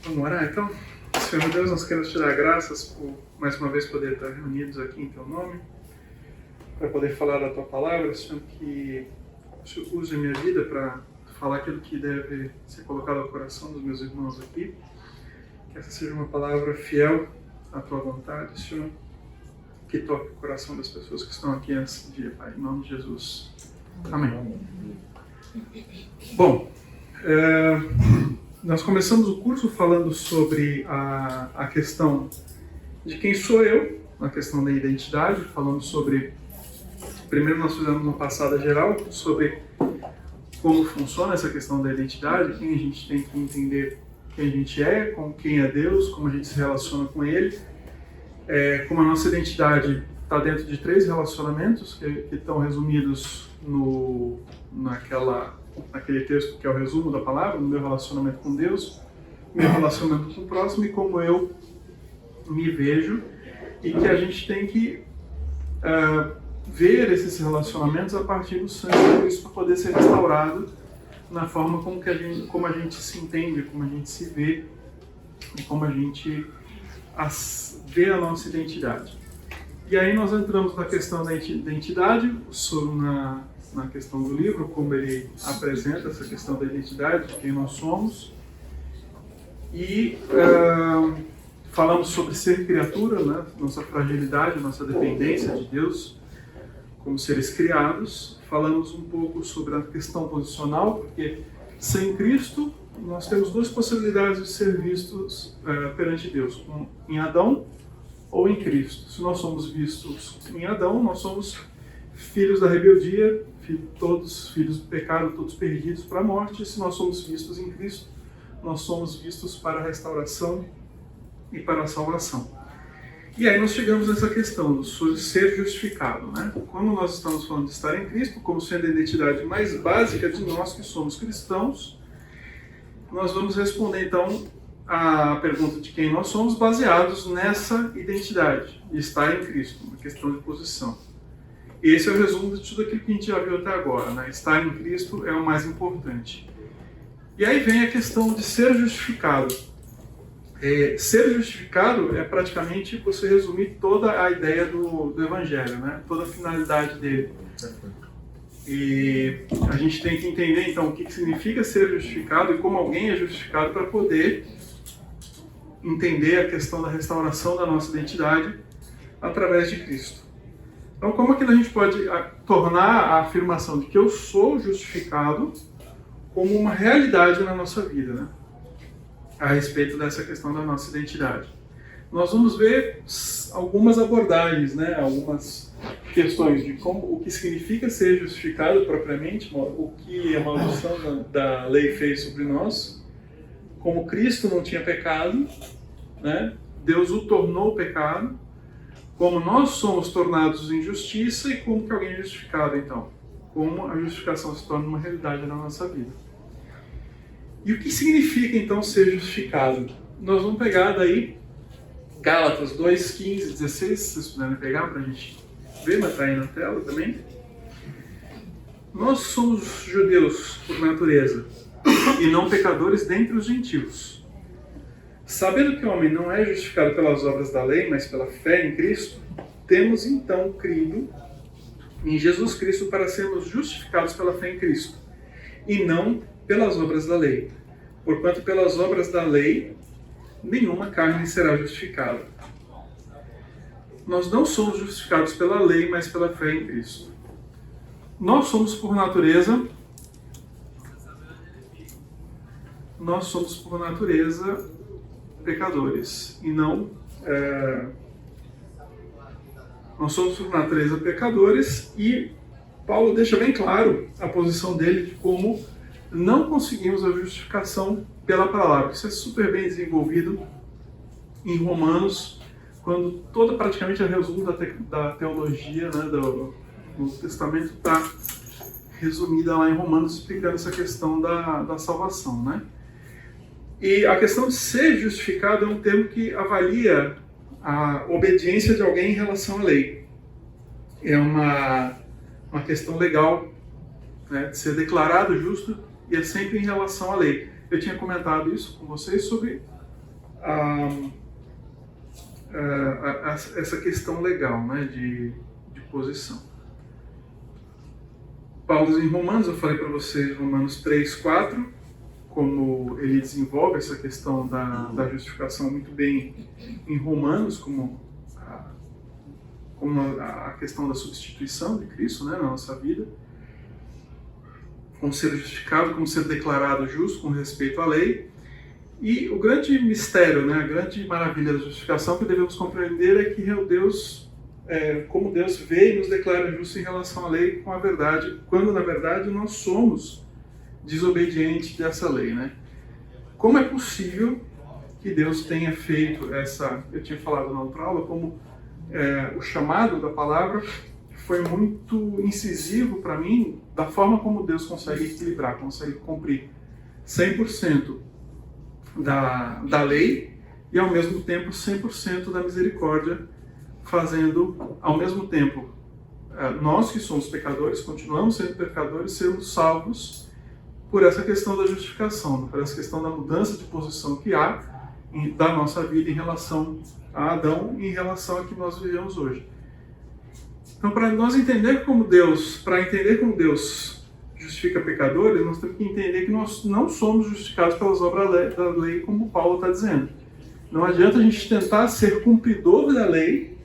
Vamos orar então? Senhor Deus, nós queremos te dar graças por mais uma vez poder estar reunidos aqui em teu nome, para poder falar da tua palavra. Senhor, que o Senhor use a minha vida para falar aquilo que deve ser colocado ao coração dos meus irmãos aqui. Que essa seja uma palavra fiel à tua vontade, Senhor, que toque o coração das pessoas que estão aqui nesse dia, Pai, em nome de Jesus. Amém. Bom, nós começamos o curso falando sobre a questão de quem sou eu, a questão da identidade, falando sobre... Primeiro nós fizemos uma passada geral sobre como funciona essa questão da identidade, quem a gente tem que entender quem a gente é, com quem é Deus, como a gente se relaciona com Ele, como a nossa identidade está dentro de 3 relacionamentos que estão resumidos naquele texto que é o resumo da palavra, no meu relacionamento com Deus, meu relacionamento com o próximo e como eu me vejo, e que a gente tem que ver esses relacionamentos a partir do sangue de Cristo para poder ser restaurado na forma como a gente se entende, como a gente se vê e como a gente vê a nossa identidade. E aí nós entramos na questão da identidade, na questão do livro, como ele apresenta essa questão da identidade, de quem nós somos. E falamos sobre ser criatura, né? Nossa fragilidade, nossa dependência de Deus como seres criados. Falamos um pouco sobre a questão posicional, porque sem Cristo nós temos 2 possibilidades de ser vistos perante Deus, em Adão ou em Cristo. Se nós somos vistos em Adão, nós somos filhos da rebeldia, todos filhos do pecado, todos perdidos para a morte. E se nós somos vistos em Cristo, nós somos vistos para a restauração e para a salvação. E aí nós chegamos nessa questão de ser justificado, né? Quando nós estamos falando de estar em Cristo, como sendo a identidade mais básica de nós que somos cristãos, nós vamos responder então a pergunta de quem nós somos baseados nessa identidade, de estar em Cristo, uma questão de posição. Esse é o resumo de tudo aquilo que a gente já viu até agora, né? Estar em Cristo é o mais importante. E aí vem a questão de ser justificado. Ser justificado é praticamente você resumir toda a ideia do Evangelho, né? Toda a finalidade dele. E a gente tem que entender então o que significa ser justificado e como alguém é justificado para poder entender a questão da restauração da nossa identidade através de Cristo. Então, como é que a gente pode tornar a afirmação de que eu sou justificado como uma realidade na nossa vida, né? A respeito dessa questão da nossa identidade. Nós vamos ver algumas abordagens, né? Algumas questões de o que significa ser justificado propriamente, o que a maldição da lei fez sobre nós, como Cristo não tinha pecado, né? Deus o tornou pecado, como nós somos tornados em justiça e como que alguém é justificado, então. Como a justificação se torna uma realidade na nossa vida. E o que significa, então, ser justificado? Nós vamos pegar daí Gálatas 2, 15, 16, se vocês puderem pegar para a gente ver, mas está aí na tela também. Nós somos judeus por natureza e não pecadores dentre os gentios. Sabendo que o homem não é justificado pelas obras da lei, mas pela fé em Cristo, temos então crido em Jesus Cristo para sermos justificados pela fé em Cristo, e não pelas obras da lei. Porquanto pelas obras da lei, nenhuma carne será justificada. Nós não somos justificados pela lei, mas pela fé em Cristo. Nós somos por natureza pecadores, e não... Nós somos por natureza pecadores, e Paulo deixa bem claro a posição dele de como não conseguimos a justificação pela palavra. Isso é super bem desenvolvido em Romanos, quando praticamente a resumo da teologia, né, do Testamento está resumida lá em Romanos, explicando essa questão da salvação, né? E a questão de ser justificado é um termo que avalia a obediência de alguém em relação à lei. É uma questão legal, né, de ser declarado justo, e é sempre em relação à lei. Eu tinha comentado isso com vocês sobre essa questão legal, né, de posição. Paulo em Romanos, eu falei para vocês, Romanos 3, 4, como ele desenvolve essa questão da justificação muito bem em Romanos, como a questão da substituição de Cristo, né, na nossa vida, como ser justificado, como ser declarado justo com respeito à lei. E o grande mistério, né, a grande maravilha da justificação que devemos compreender é que como Deus vê e nos declara justos em relação à lei com a verdade, quando na verdade nós somos desobedientes dessa lei, né? Como é possível que Deus tenha feito eu tinha falado na outra aula, como o chamado da palavra foi muito incisivo para mim, da forma como Deus consegue equilibrar, consegue cumprir 100% da lei e ao mesmo tempo 100% da misericórdia, fazendo ao mesmo tempo nós que somos pecadores, continuamos sendo pecadores, sermos salvos por essa questão da justificação, por essa questão da mudança de posição que há da nossa vida em relação a Adão e em relação a que nós vivemos hoje. Então, para entender como Deus justifica pecadores, nós temos que entender que nós não somos justificados pelas obras da lei, como Paulo está dizendo. Não adianta a gente tentar ser cumpridor da lei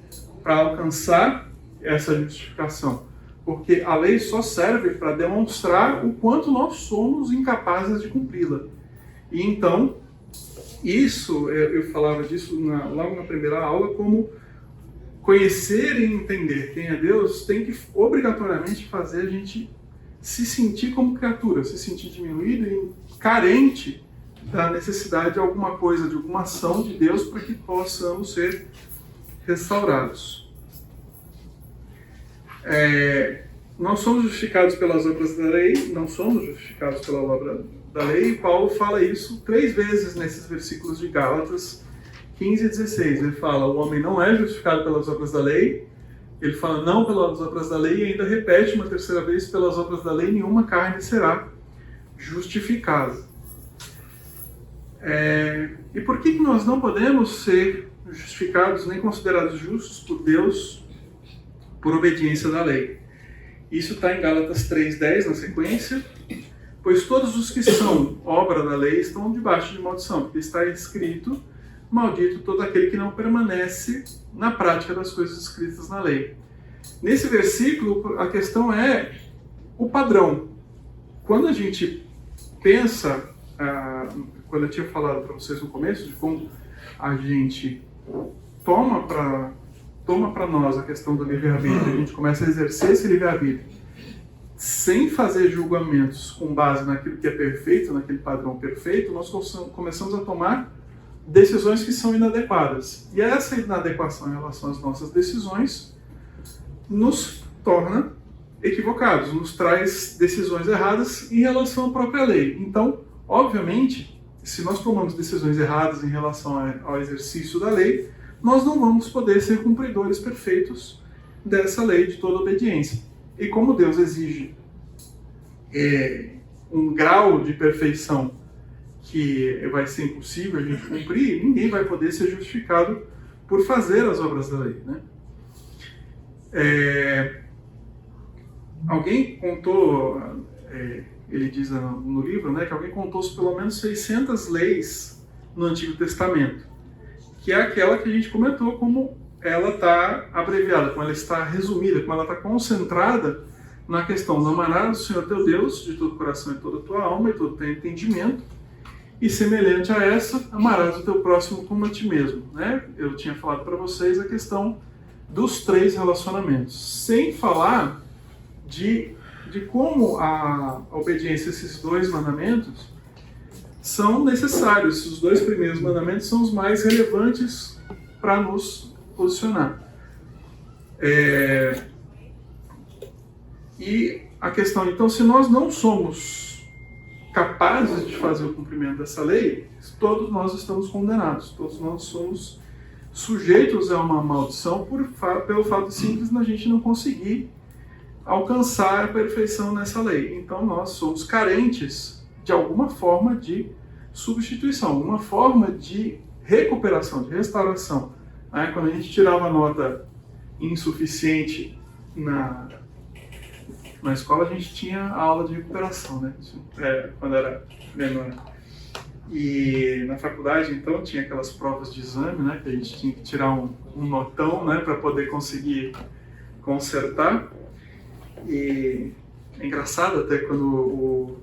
para alcançar essa justificação, porque a lei só serve para demonstrar o quanto nós somos incapazes de cumpri-la. E então, eu falava disso logo na primeira aula, como conhecer e entender quem é Deus tem que obrigatoriamente fazer a gente se sentir como criatura, se sentir diminuído e carente da necessidade de alguma coisa, de alguma ação de Deus para que possamos ser restaurados. Nós somos justificados pelas obras da lei, não somos justificados pela obra da lei, e Paulo fala isso 3 vezes nesses versículos de Gálatas 15 e 16. Ele fala, o homem não é justificado pelas obras da lei, ele fala não pelas obras da lei, e ainda repete uma terceira vez, pelas obras da lei nenhuma carne será justificada. E por que nós não podemos ser justificados nem considerados justos por Deus por obediência da lei? Isso está em Gálatas 3:10 na sequência. Pois todos os que são obra da lei estão debaixo de maldição, porque está escrito, maldito todo aquele que não permanece na prática das coisas escritas na lei. Nesse versículo, a questão é o padrão. Quando a gente pensa, quando eu tinha falado para vocês no começo, de como a gente toma para nós a questão do livre-arbítrio, a gente começa a exercer esse livre-arbítrio, sem fazer julgamentos com base naquilo que é perfeito, naquele padrão perfeito, nós começamos a tomar decisões que são inadequadas. E essa inadequação em relação às nossas decisões nos torna equivocados, nos traz decisões erradas em relação à própria lei. Então, obviamente, se nós tomamos decisões erradas em relação ao exercício da lei, nós não vamos poder ser cumpridores perfeitos dessa lei de toda obediência. E como Deus exige um grau de perfeição que vai ser impossível a gente cumprir, ninguém vai poder ser justificado por fazer as obras da lei, né? Alguém contou, ele diz no livro, né, que alguém contou pelo menos 600 leis no Antigo Testamento, que é aquela que a gente comentou, como ela está abreviada, como ela está resumida, como ela está concentrada na questão de amarás o Senhor teu Deus de todo o coração e toda a tua alma e todo o teu entendimento, e semelhante a essa, amarás o teu próximo como a ti mesmo, né? Eu tinha falado para vocês a questão dos 3 relacionamentos, sem falar de como a obediência a esses 2 mandamentos são necessários. Os 2 primeiros mandamentos são os mais relevantes para nos posicionar. E a questão, então, se nós não somos capazes de fazer o cumprimento dessa lei, todos nós estamos condenados, todos nós somos sujeitos a uma maldição pelo fato simples de a gente não conseguir alcançar a perfeição nessa lei. Então nós somos carentes de alguma forma de substituição, alguma forma de recuperação, de restauração. Quando a gente tirava nota insuficiente na escola, a gente tinha aula de recuperação, né? Quando era menor. E na faculdade, então, tinha aquelas provas de exame, né? Que a gente tinha que tirar um notão, né? Para poder conseguir consertar. E é engraçado até quando o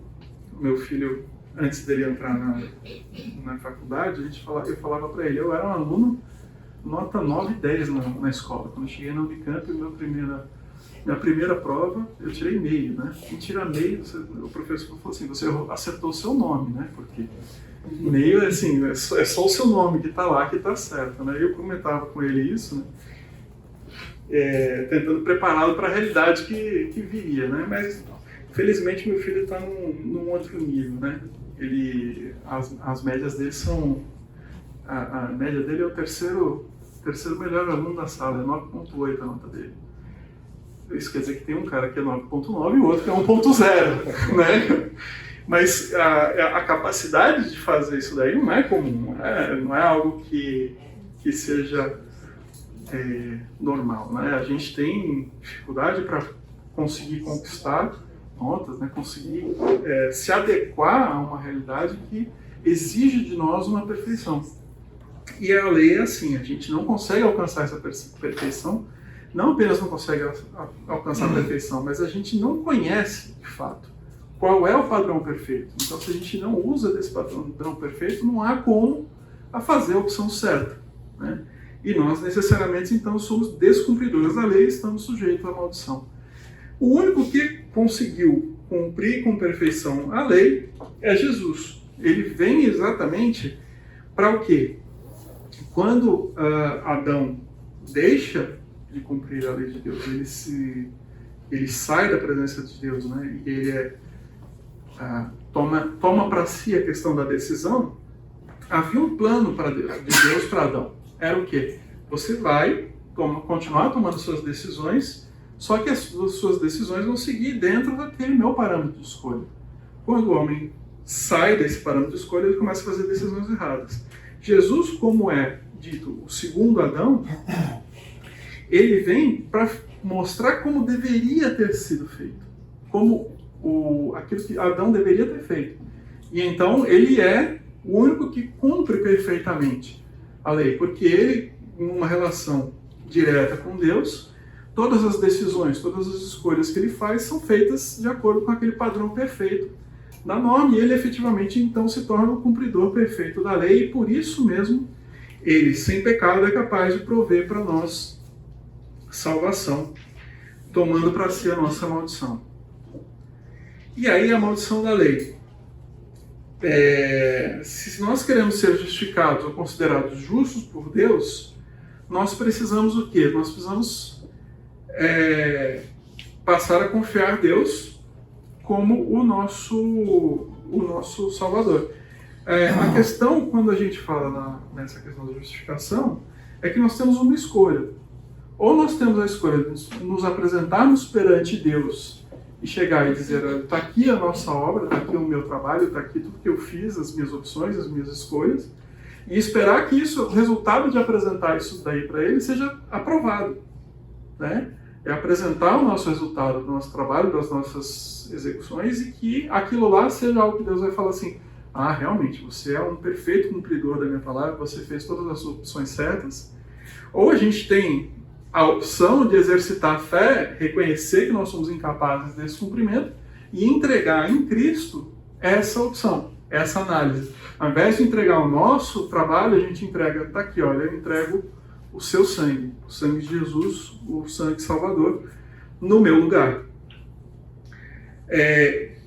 meu filho, antes dele entrar na faculdade, eu falava para ele, eu era um aluno nota 9 e 10 na escola. Quando eu cheguei na Unicamp, minha primeira prova, eu tirei meio, né? Quem tira meio, o professor falou assim, você acertou o seu nome, né? Porque meio, assim, é só o seu nome que está lá, que está certo, né? Eu comentava com ele isso, né? Tentando prepará-lo para a realidade que viria, né? Mas, felizmente, meu filho está num outro nível, né? As médias dele são... A média dele é o terceiro melhor aluno da sala, é 9,8 a nota dele. Isso quer dizer que tem um cara que é 9,9 e o outro que é 1,0, né? Mas a capacidade de fazer isso daí não é comum, não é algo que seja normal, né? A gente tem dificuldade para conseguir conquistar notas, né? Conseguir se adequar a uma realidade que exige de nós uma perfeição. E a lei é assim, a gente não consegue alcançar essa perfeição, não apenas não consegue alcançar a perfeição, mas a gente não conhece, de fato, qual é o padrão perfeito. Então, se a gente não usa desse padrão perfeito, não há como fazer a opção certa, né? E nós, necessariamente, então, somos descumpridores da lei e estamos sujeitos à maldição. O único que conseguiu cumprir com perfeição a lei é Jesus. Ele vem exatamente para o quê? Quando Adão deixa de cumprir a lei de Deus, ele sai da presença de Deus, né? E ele toma para si a questão da decisão. Havia um plano de Deus para Adão. Era o quê? Você vai continuar tomando suas decisões, só que as suas decisões vão seguir dentro daquele meu parâmetro de escolha. Quando o homem sai desse parâmetro de escolha, ele começa a fazer decisões erradas. Jesus, como é dito o segundo Adão, ele vem para mostrar como deveria ter sido feito, como aquilo que Adão deveria ter feito. E então ele é o único que cumpre perfeitamente a lei, porque ele, em uma relação direta com Deus, todas as decisões, todas as escolhas que ele faz são feitas de acordo com aquele padrão perfeito da norma, e ele efetivamente então se torna o cumpridor perfeito da lei, e por isso mesmo ele, sem pecado, é capaz de prover para nós salvação, tomando para si a nossa maldição. E aí a maldição da lei. Se nós queremos ser justificados ou considerados justos por Deus, nós precisamos o quê? Nós precisamos passar a confiar em Deus como o nosso Salvador. A questão, quando a gente fala nessa questão da justificação, é que nós temos uma escolha. Ou nós temos a escolha de nos apresentarmos perante Deus e chegar e dizer, está aqui a nossa obra, está aqui o meu trabalho, está aqui tudo que eu fiz, as minhas opções, as minhas escolhas, e esperar que o resultado de apresentar isso daí para ele seja aprovado, né? É apresentar o nosso resultado do nosso trabalho, das nossas execuções, e que aquilo lá seja algo que Deus vai falar assim, realmente, você é um perfeito cumpridor da minha palavra, você fez todas as opções certas. Ou a gente tem a opção de exercitar a fé, reconhecer que nós somos incapazes desse cumprimento e entregar em Cristo essa opção, essa análise. Ao invés de entregar o nosso trabalho, a gente entrega, está aqui, olha, eu entrego o seu sangue, o sangue de Jesus, o sangue salvador, no meu lugar.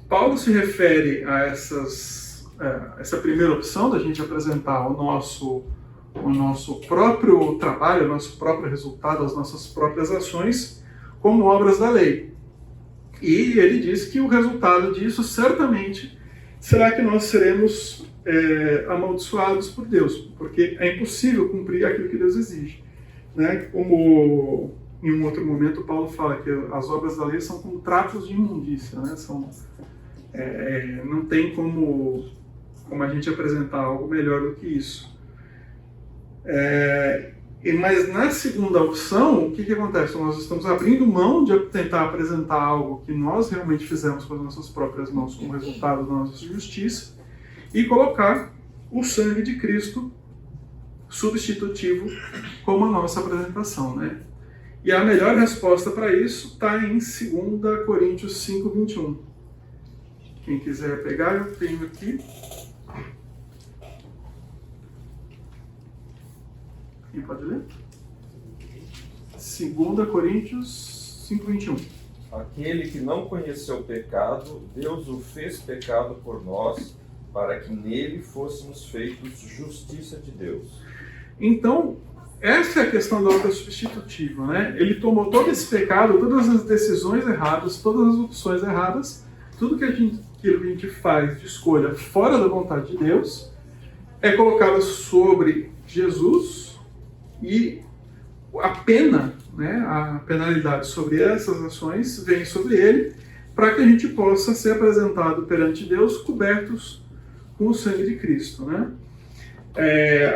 Paulo se refere a essa primeira opção da gente apresentar o nosso próprio trabalho, o nosso próprio resultado, as nossas próprias ações como obras da lei. E ele diz que o resultado disso certamente será que nós seremos amaldiçoados por Deus, porque é impossível cumprir aquilo que Deus exige, né? Como em um outro momento Paulo fala que as obras da lei são como trapos de imundícia, né? Não tem como a gente apresentar algo melhor do que isso. Mas na segunda opção, o que acontece? Nós estamos abrindo mão de tentar apresentar algo que nós realmente fizemos com as nossas próprias mãos como resultado da nossa justiça e colocar o sangue de Cristo substitutivo como a nossa apresentação, né? E a melhor resposta para isso está em 2 Coríntios 5:21. Quem quiser pegar, eu tenho aqui. Quem pode ler? 2 Coríntios 5:21. Aquele que não conheceu o pecado, Deus o fez pecado por nós, para que nele fôssemos feitos justiça de Deus. Então, essa é a questão da obra substitutiva, né? Ele tomou todo esse pecado, todas as decisões erradas, todas as opções erradas, tudo que a gente faz de escolha fora da vontade de Deus, é colocado sobre Jesus e a pena, né, a penalidade sobre essas ações vem sobre ele, para que a gente possa ser apresentado perante Deus cobertos com o sangue de Cristo, né?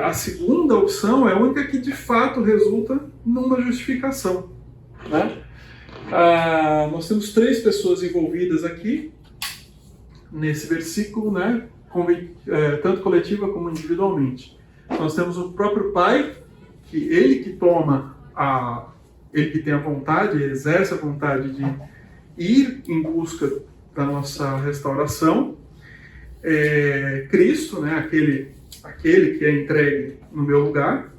A segunda opção é a única que de fato resulta numa justificação, né? Nós temos 3 pessoas envolvidas aqui nesse versículo, né? Tanto coletiva como individualmente. Nós temos o próprio Pai, que ele que toma ele que tem a vontade, exerce a vontade de ir em busca da nossa restauração. Cristo, né? Aquele que é entregue no meu lugar,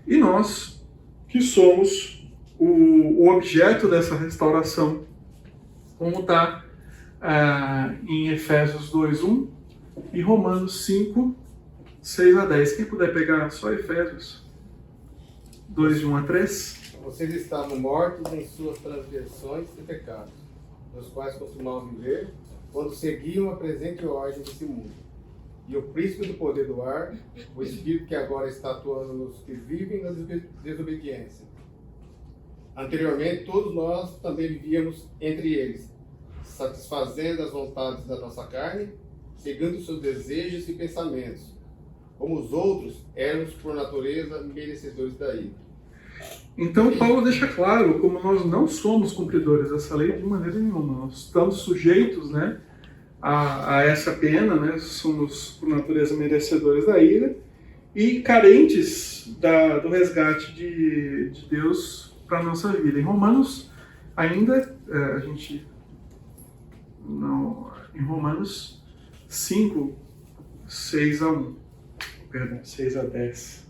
e nós que somos o objeto dessa restauração, como está em Efésios 2:1 e Romanos 5:6-10. Quem puder pegar só Efésios 2:1-3. Vocês estavam mortos em suas transgressões e pecados, nos quais costumavam viver quando seguiam a presente ordem desse mundo. E o príncipe do poder do ar, o espírito que agora está atuando nos que vivem na desobediência. Anteriormente, todos nós também vivíamos entre eles, satisfazendo as vontades da nossa carne, seguindo seus desejos e pensamentos. Como os outros, éramos por natureza merecedores da ira. Então Paulo deixa claro como nós não somos cumpridores dessa lei de maneira nenhuma. Nós estamos sujeitos, né, a essa pena, né? Somos por natureza merecedores da ira e carentes do resgate de Deus para a nossa vida. Em Romanos, ainda, em Romanos 5:6-1, perdão, 6-10.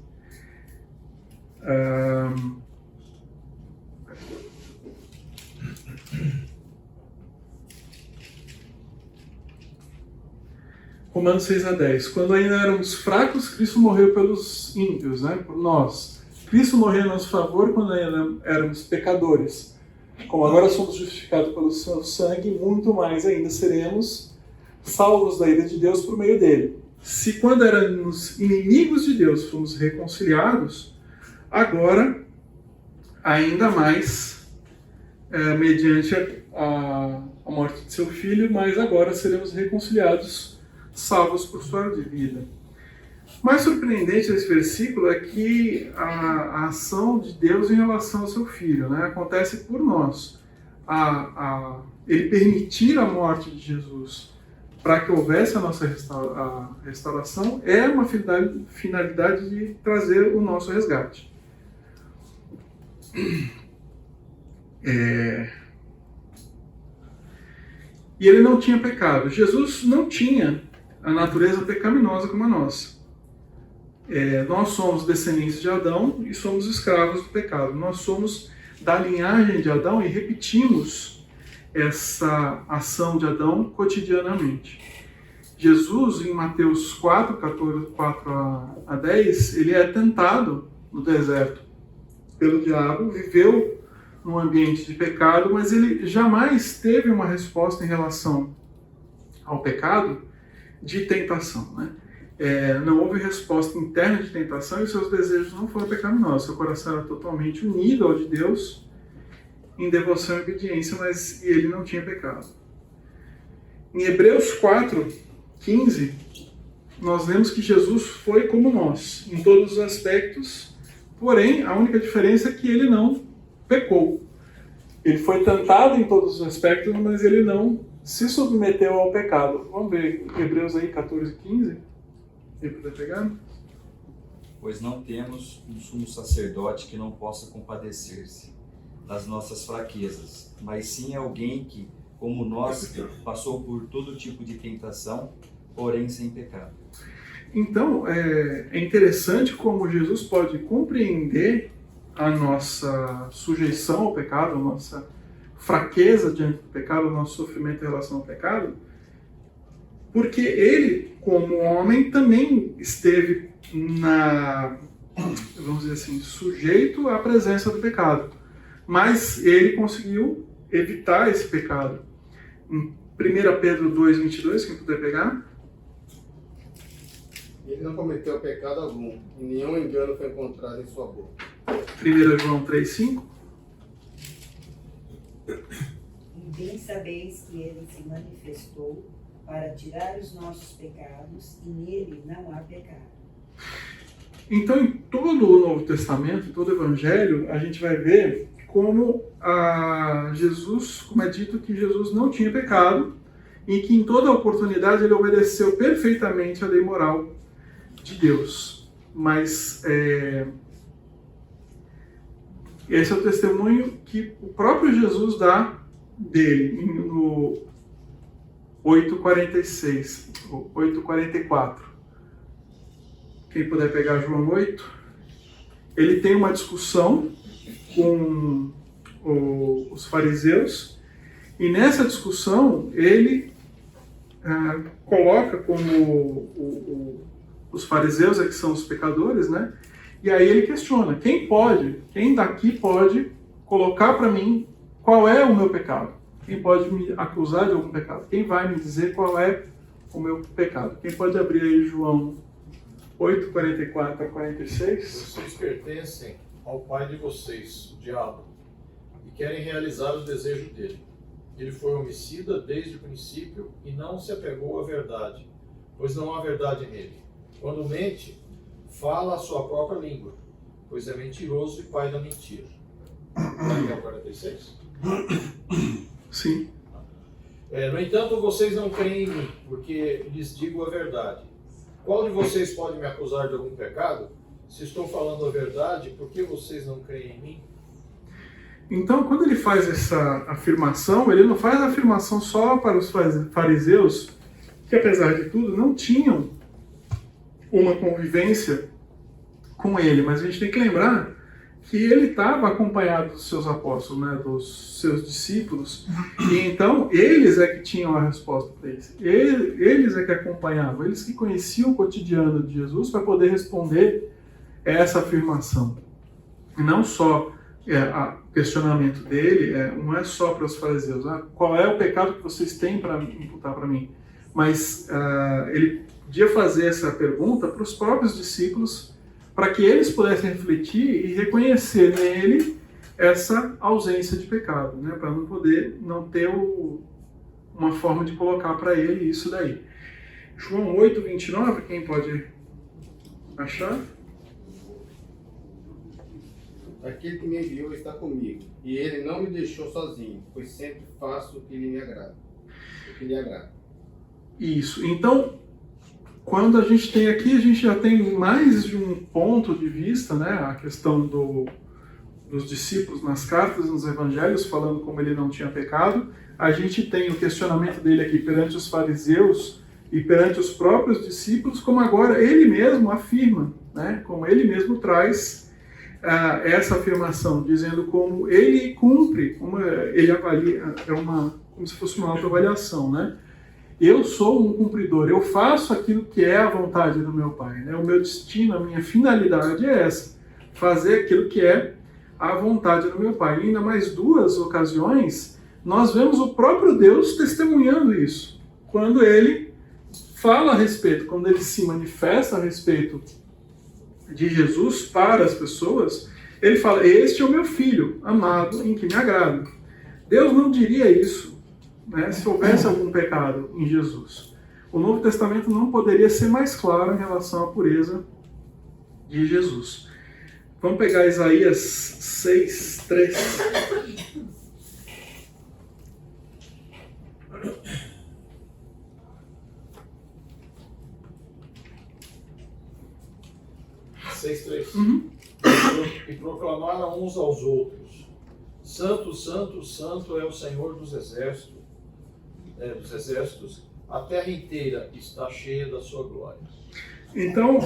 Romanos 6-10. Quando ainda éramos fracos, Cristo morreu pelos ímpios, né? Por nós. Cristo morreu em nosso favor quando ainda éramos pecadores. Como agora somos justificados pelo seu sangue, muito mais ainda seremos salvos da ira de Deus por meio dele. Se quando éramos inimigos de Deus fomos reconciliados, agora ainda mais mediante a morte de seu filho, mas agora seremos reconciliados, salvos por sua vida. O mais surpreendente desse versículo é que a ação de Deus em relação ao seu filho, né, acontece por nós. Ele permitir a morte de Jesus para que houvesse a nossa restauração é uma finalidade de trazer o nosso resgate. E ele não tinha pecado. Jesus não tinha a natureza pecaminosa como a nossa. Nós somos descendentes de Adão e somos escravos do pecado. Nós somos da linhagem de Adão e repetimos essa ação de Adão cotidianamente. Jesus, em Mateus 4:10, ele é tentado no deserto pelo diabo, viveu num ambiente de pecado, mas ele jamais teve uma resposta em relação ao pecado de tentação, né? Não houve resposta interna de tentação e seus desejos não foram pecaminosos. Seu coração era totalmente unido ao de Deus, em devoção e obediência, mas ele não tinha pecado. Em Hebreus 4:15, nós vemos que Jesus foi como nós, em todos os aspectos, porém, a única diferença é que ele não pecou. Ele foi tentado em todos os aspectos, mas ele não se submeteu ao pecado. Vamos ver Hebreus aí, 14, 15. Quem puder pegar? Pois não temos um sumo sacerdote que não possa compadecer-se das nossas fraquezas, mas sim alguém que, como nós, passou por todo tipo de tentação, porém sem pecado. Então, é interessante como Jesus pode compreender a nossa sujeição ao pecado, a nossa fraqueza diante do pecado, o nosso sofrimento em relação ao pecado, porque ele, como homem, também esteve vamos dizer assim, sujeito à presença do pecado. Mas ele conseguiu evitar esse pecado. Em 1 Pedro 2,22, quem puder pegar. Ele não cometeu pecado algum, e nenhum engano foi encontrado em sua boca. 1 João 3,5. E bem sabeis que ele se manifestou para tirar os nossos pecados, e nele não há pecado. Então, em todo o Novo Testamento, em todo o Evangelho, a gente vai ver como Jesus, como é dito que Jesus não tinha pecado, e que em toda oportunidade ele obedeceu perfeitamente à lei moral de Deus. Mas esse é o testemunho que o próprio Jesus dá dele, no 8,46, 8,44. Quem puder pegar João 8, ele tem uma discussão com os fariseus, e nessa discussão ele coloca como os fariseus é que são os pecadores, né? E aí ele questiona, quem daqui pode colocar para mim qual é o meu pecado? Quem pode me acusar de algum pecado? Quem vai me dizer qual é o meu pecado? Quem pode abrir aí João 8, 44 a 46? Vocês pertencem ao pai de vocês, o diabo, e querem realizar o desejo dele. Ele foi homicida desde o princípio e não se apegou à verdade, pois não há verdade nele. Quando mente, fala a sua própria língua, pois é mentiroso e pai da mentira. Aqui é o 46? Sim. No entanto, vocês não creem em mim, porque lhes digo a verdade. Qual de vocês pode me acusar de algum pecado? Se estou falando a verdade, por que vocês não creem em mim? Então, quando ele faz essa afirmação, ele não faz a afirmação só para os fariseus, que apesar de tudo não tinham uma convivência com ele, mas a gente tem que lembrar que ele estava acompanhado dos seus apóstolos, né, dos seus discípulos, e então eles é que tinham a resposta para isso. Eles é que acompanhavam, eles que conheciam o cotidiano de Jesus para poder responder essa afirmação. E não só o questionamento dele, não é só para os fariseus, qual é o pecado que vocês têm para imputar para mim? Mas ele podia fazer essa pergunta para os próprios discípulos, para que eles pudessem refletir e reconhecer nele essa ausência de pecado, né? Para não ter uma forma de colocar para ele isso daí. João 8, 29, quem pode achar? Aquele que me enviou está comigo, e ele não me deixou sozinho, pois sempre faço o que lhe agrada. Isso. Então, quando a gente tem aqui, a gente já tem mais de um ponto de vista, né? A questão dos discípulos nas cartas, nos evangelhos, falando como ele não tinha pecado. A gente tem o questionamento dele aqui perante os fariseus e perante os próprios discípulos, como agora ele mesmo afirma, né? Como ele mesmo traz essa afirmação, dizendo como ele cumpre, ele avalia, como se fosse uma autoavaliação, né? Eu sou um cumpridor, eu faço aquilo que é a vontade do meu Pai, né? O meu destino, a minha finalidade é essa, fazer aquilo que é a vontade do meu Pai. E ainda mais duas ocasiões, nós vemos o próprio Deus testemunhando isso. Quando ele fala a respeito, quando ele se manifesta a respeito de Jesus para as pessoas, ele fala, este é o meu filho, amado, em que me agrado. Deus não diria isso, né, se houvesse algum pecado em Jesus. O Novo Testamento não poderia ser mais claro em relação à pureza de Jesus. Vamos pegar Isaías 6:3. E proclamaram uns aos outros: Santo, Santo, Santo é o Senhor dos exércitos. A terra inteira está cheia da sua glória. Então,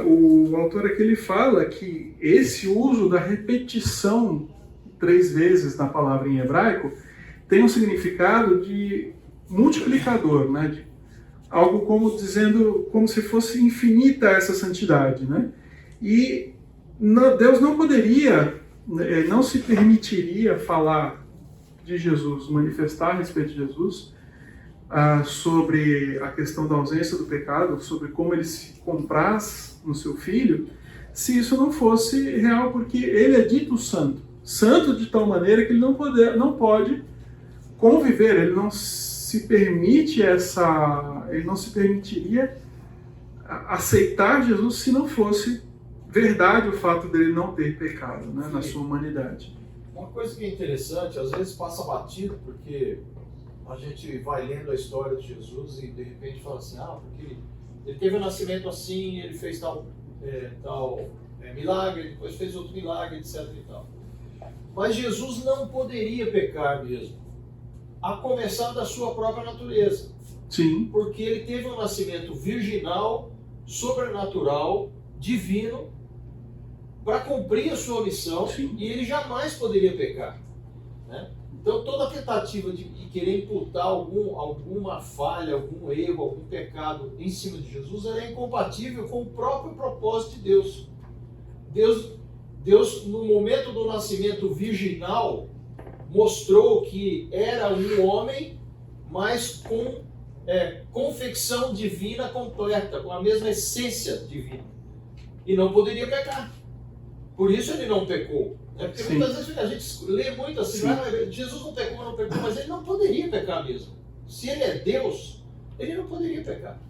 o autor aqui ele fala que esse uso da repetição 3 vezes na palavra em hebraico tem um significado de multiplicador, né? De algo como dizendo, como se fosse infinita essa santidade, né? E Deus não poderia, não se permitiria falar de Jesus, manifestar a respeito de Jesus, sobre a questão da ausência do pecado, sobre como ele se compraz no seu Filho, se isso não fosse real, porque ele é dito santo. Santo de tal maneira que ele não pode conviver, ele não se permitiria aceitar Jesus se não fosse verdade o fato dele não ter pecado, né, na sua humanidade. Uma coisa que é interessante, às vezes passa batido, porque a gente vai lendo a história de Jesus e de repente fala assim, porque ele teve um nascimento assim, ele fez tal milagre, depois fez outro milagre, etc. e tal. Mas Jesus não poderia pecar mesmo, a começar da sua própria natureza. Sim. Porque ele teve um nascimento virginal, sobrenatural, divino, para cumprir a sua missão. Sim. E ele jamais poderia pecar, né? Então toda tentativa de querer imputar alguma falha, algum erro, algum pecado em cima de Jesus, ela é incompatível com o próprio propósito de Deus. Deus, no momento do nascimento virginal, mostrou que era um homem, mas com confecção divina completa, com a mesma essência divina. E não poderia pecar. Por isso ele não pecou. Porque Sim. muitas vezes a gente lê muito assim, Jesus não pecou, mas ele não poderia pecar mesmo. Se ele é Deus, ele não poderia pecar.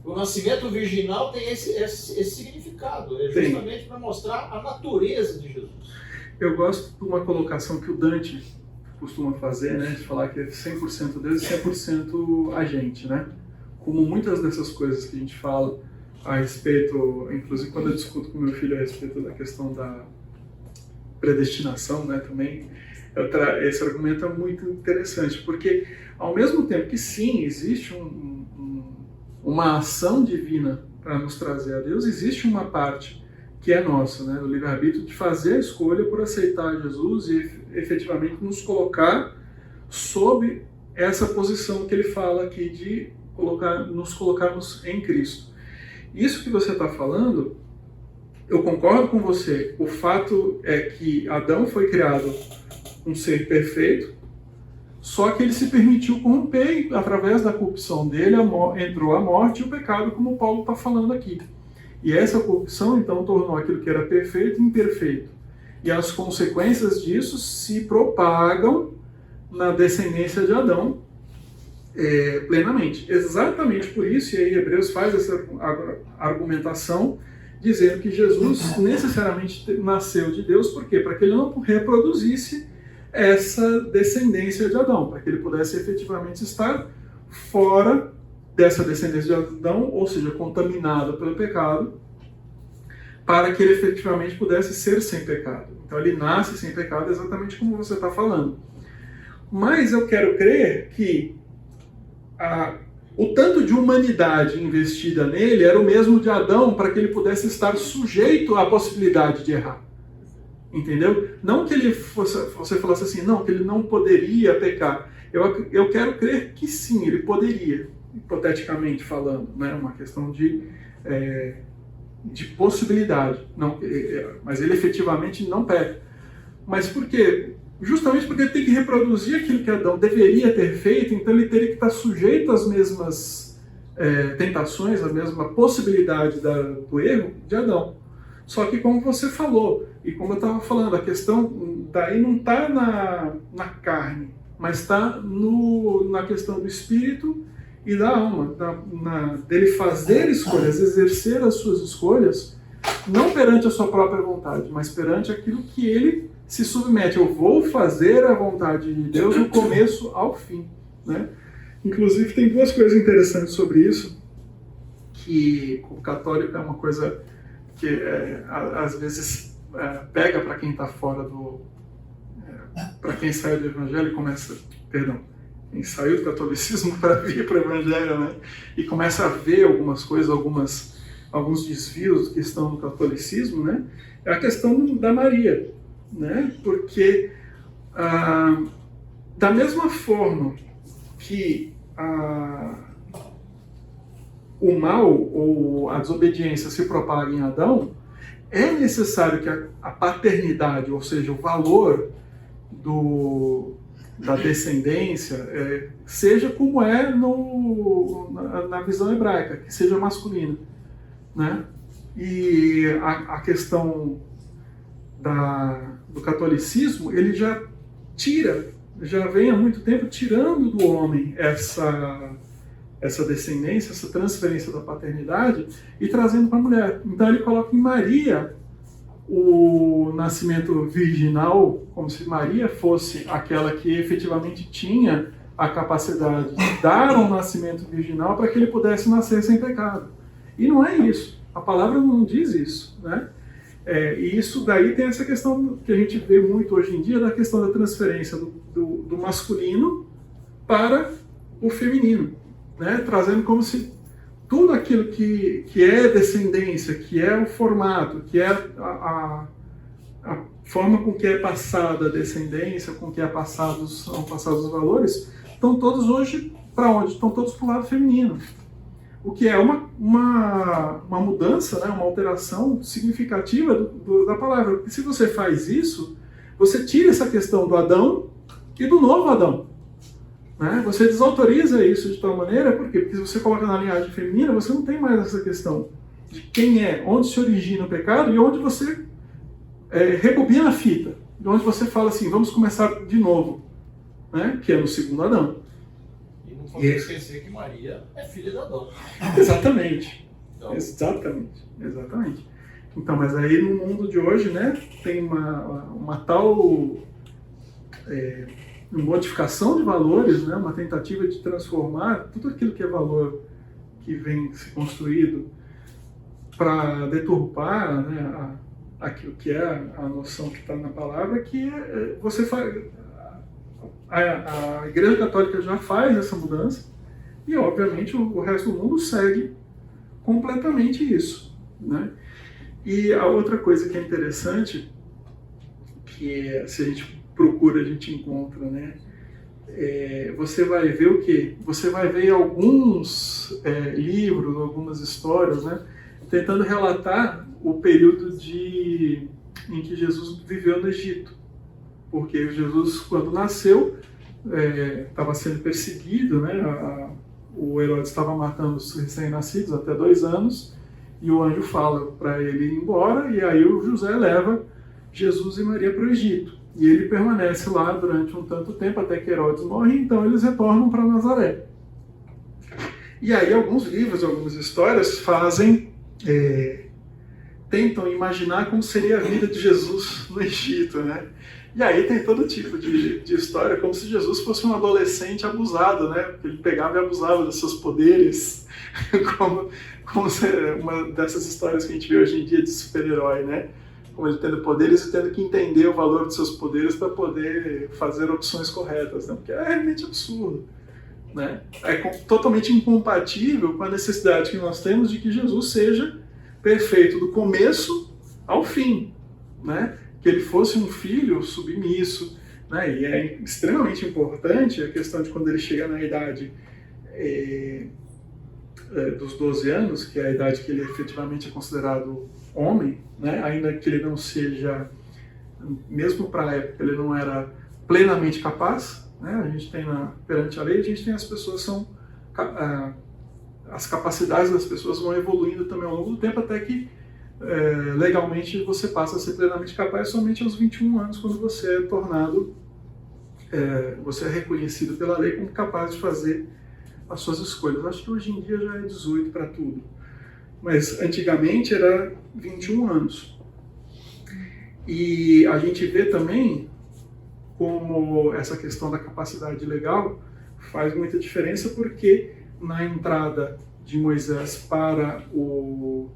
O nascimento virginal tem esse significado, é justamente para mostrar a natureza de Jesus. Eu gosto de uma colocação que o Dante costuma fazer, né, de falar que é 100% Deus e 100% a gente, né? Como muitas dessas coisas que a gente fala a respeito, inclusive quando eu discuto com meu filho a respeito da questão da predestinação, né, também, esse argumento é muito interessante, porque ao mesmo tempo que sim, existe uma ação divina para nos trazer a Deus, existe uma parte que é nossa, né, o livre-arbítrio de fazer a escolha por aceitar Jesus e efetivamente nos colocar sob essa posição que ele fala aqui de nos colocarmos em Cristo. Isso que você está falando, eu concordo com você. O fato é que Adão foi criado um ser perfeito, só que ele se permitiu corromper e, através da corrupção dele, entrou a morte e o pecado, como Paulo está falando aqui. E essa corrupção, então, tornou aquilo que era perfeito imperfeito. E as consequências disso se propagam na descendência de Adão, plenamente. Exatamente por isso, e aí Hebreus faz essa argumentação, dizendo que Jesus necessariamente nasceu de Deus, por quê? Para que ele não reproduzisse essa descendência de Adão, para que ele pudesse efetivamente estar fora dessa descendência de Adão, ou seja, contaminado pelo pecado, para que ele efetivamente pudesse ser sem pecado. Então ele nasce sem pecado, exatamente como você está falando. Mas eu quero crer que o tanto de humanidade investida nele era o mesmo de Adão, para que ele pudesse estar sujeito à possibilidade de errar. Entendeu? Não que você falasse assim, não, que ele não poderia pecar. Eu quero crer que sim, ele poderia, hipoteticamente falando, né? Uma questão de possibilidade. Não, mas ele efetivamente não peca. Mas por quê? Justamente porque ele tem que reproduzir aquilo que Adão deveria ter feito, então ele teria que estar sujeito às mesmas tentações, à mesma possibilidade do erro de Adão. Só que como você falou, e como eu estava falando, a questão daí não está na carne, mas está na questão do espírito e da alma, dele fazer escolhas, exercer as suas escolhas, não perante a sua própria vontade, mas perante aquilo que ele se submete. Eu vou fazer a vontade de Deus do começo ao fim, né? Inclusive tem duas coisas interessantes sobre isso, que o católico é uma coisa que às vezes pega para quem está fora do... para quem saiu do evangelho e começa... quem saiu do catolicismo para vir para o evangelho, né? E começa a ver algumas coisas, alguns desvios que estão no catolicismo, né? É a questão da Maria, né? Porque da mesma forma que o mal ou a desobediência se propaga em Adão, é necessário que a paternidade, ou seja, o valor da descendência seja como é na visão hebraica, que seja masculina, né? E a questão do catolicismo, ele já vem há muito tempo tirando do homem essa descendência, essa transferência da paternidade e trazendo para a mulher. Então ele coloca em Maria o nascimento virginal, como se Maria fosse aquela que efetivamente tinha a capacidade de dar um nascimento virginal para que ele pudesse nascer sem pecado. E não é isso. A palavra não diz isso, né? E isso daí tem essa questão que a gente vê muito hoje em dia, da questão da transferência do masculino para o feminino, né? Trazendo como se tudo aquilo que é descendência, que é o formato, que é a forma com que é passada a descendência, com que são passados os valores, estão todos hoje para onde? Estão todos para o lado feminino. O que é uma mudança, né? Uma alteração significativa da palavra. Porque se você faz isso, você tira essa questão do Adão e do novo Adão. Né? Você desautoriza isso de tal maneira, por quê? Porque se você coloca na linhagem feminina, você não tem mais essa questão de quem é, onde se origina o pecado e onde você rebobina a fita. De onde você fala assim, vamos começar de novo, né? Que é no segundo Adão. E não podemos esquecer que Maria é filha de Adão. Exatamente. Então, Exatamente. Então, mas aí no mundo de hoje, né, tem uma tal modificação de valores, né, uma tentativa de transformar tudo aquilo que é valor que vem se construído para deturpar, né, aquilo que é a noção que está na palavra, que você faz. A Igreja Católica já faz essa mudança e, obviamente, o resto do mundo segue completamente isso, né? E a outra coisa que é interessante, que se a gente procura, a gente encontra, né? Você vai ver o quê? Você vai ver alguns livros, algumas histórias, né? Tentando relatar o período em que Jesus viveu no Egito. Porque Jesus, quando nasceu, estava sendo perseguido, né? O Herodes estava matando os recém-nascidos até 2 anos, e o anjo fala para ele ir embora, e aí o José leva Jesus e Maria para o Egito. E ele permanece lá durante um tanto tempo, até que Herodes morre, então eles retornam para Nazaré. E aí alguns livros, algumas histórias tentam imaginar como seria a vida de Jesus no Egito, né? E aí tem todo tipo de história, como se Jesus fosse um adolescente abusado, né? Ele pegava e abusava dos seus poderes, como uma dessas histórias que a gente vê hoje em dia de super-herói, né? Como ele tendo poderes e tendo que entender o valor dos seus poderes para poder fazer opções corretas, né? Porque é realmente absurdo, né? É totalmente incompatível com a necessidade que nós temos de que Jesus seja perfeito do começo ao fim, né? Que ele fosse um filho submisso, né? E é extremamente importante a questão de quando ele chega na idade dos 12 anos, que é a idade que ele efetivamente é considerado homem, né? Ainda que ele não seja, mesmo para a época, ele não era plenamente capaz, né? A gente tem perante a lei, a gente tem as pessoas as capacidades das pessoas vão evoluindo também ao longo do tempo, até que legalmente você passa a ser plenamente capaz somente aos 21 anos, quando você é tornado, você é reconhecido pela lei como capaz de fazer as suas escolhas. Acho que hoje em dia já é 18 para tudo. Mas antigamente era 21 anos. E a gente vê também como essa questão da capacidade legal faz muita diferença, porque na entrada de Moisés para o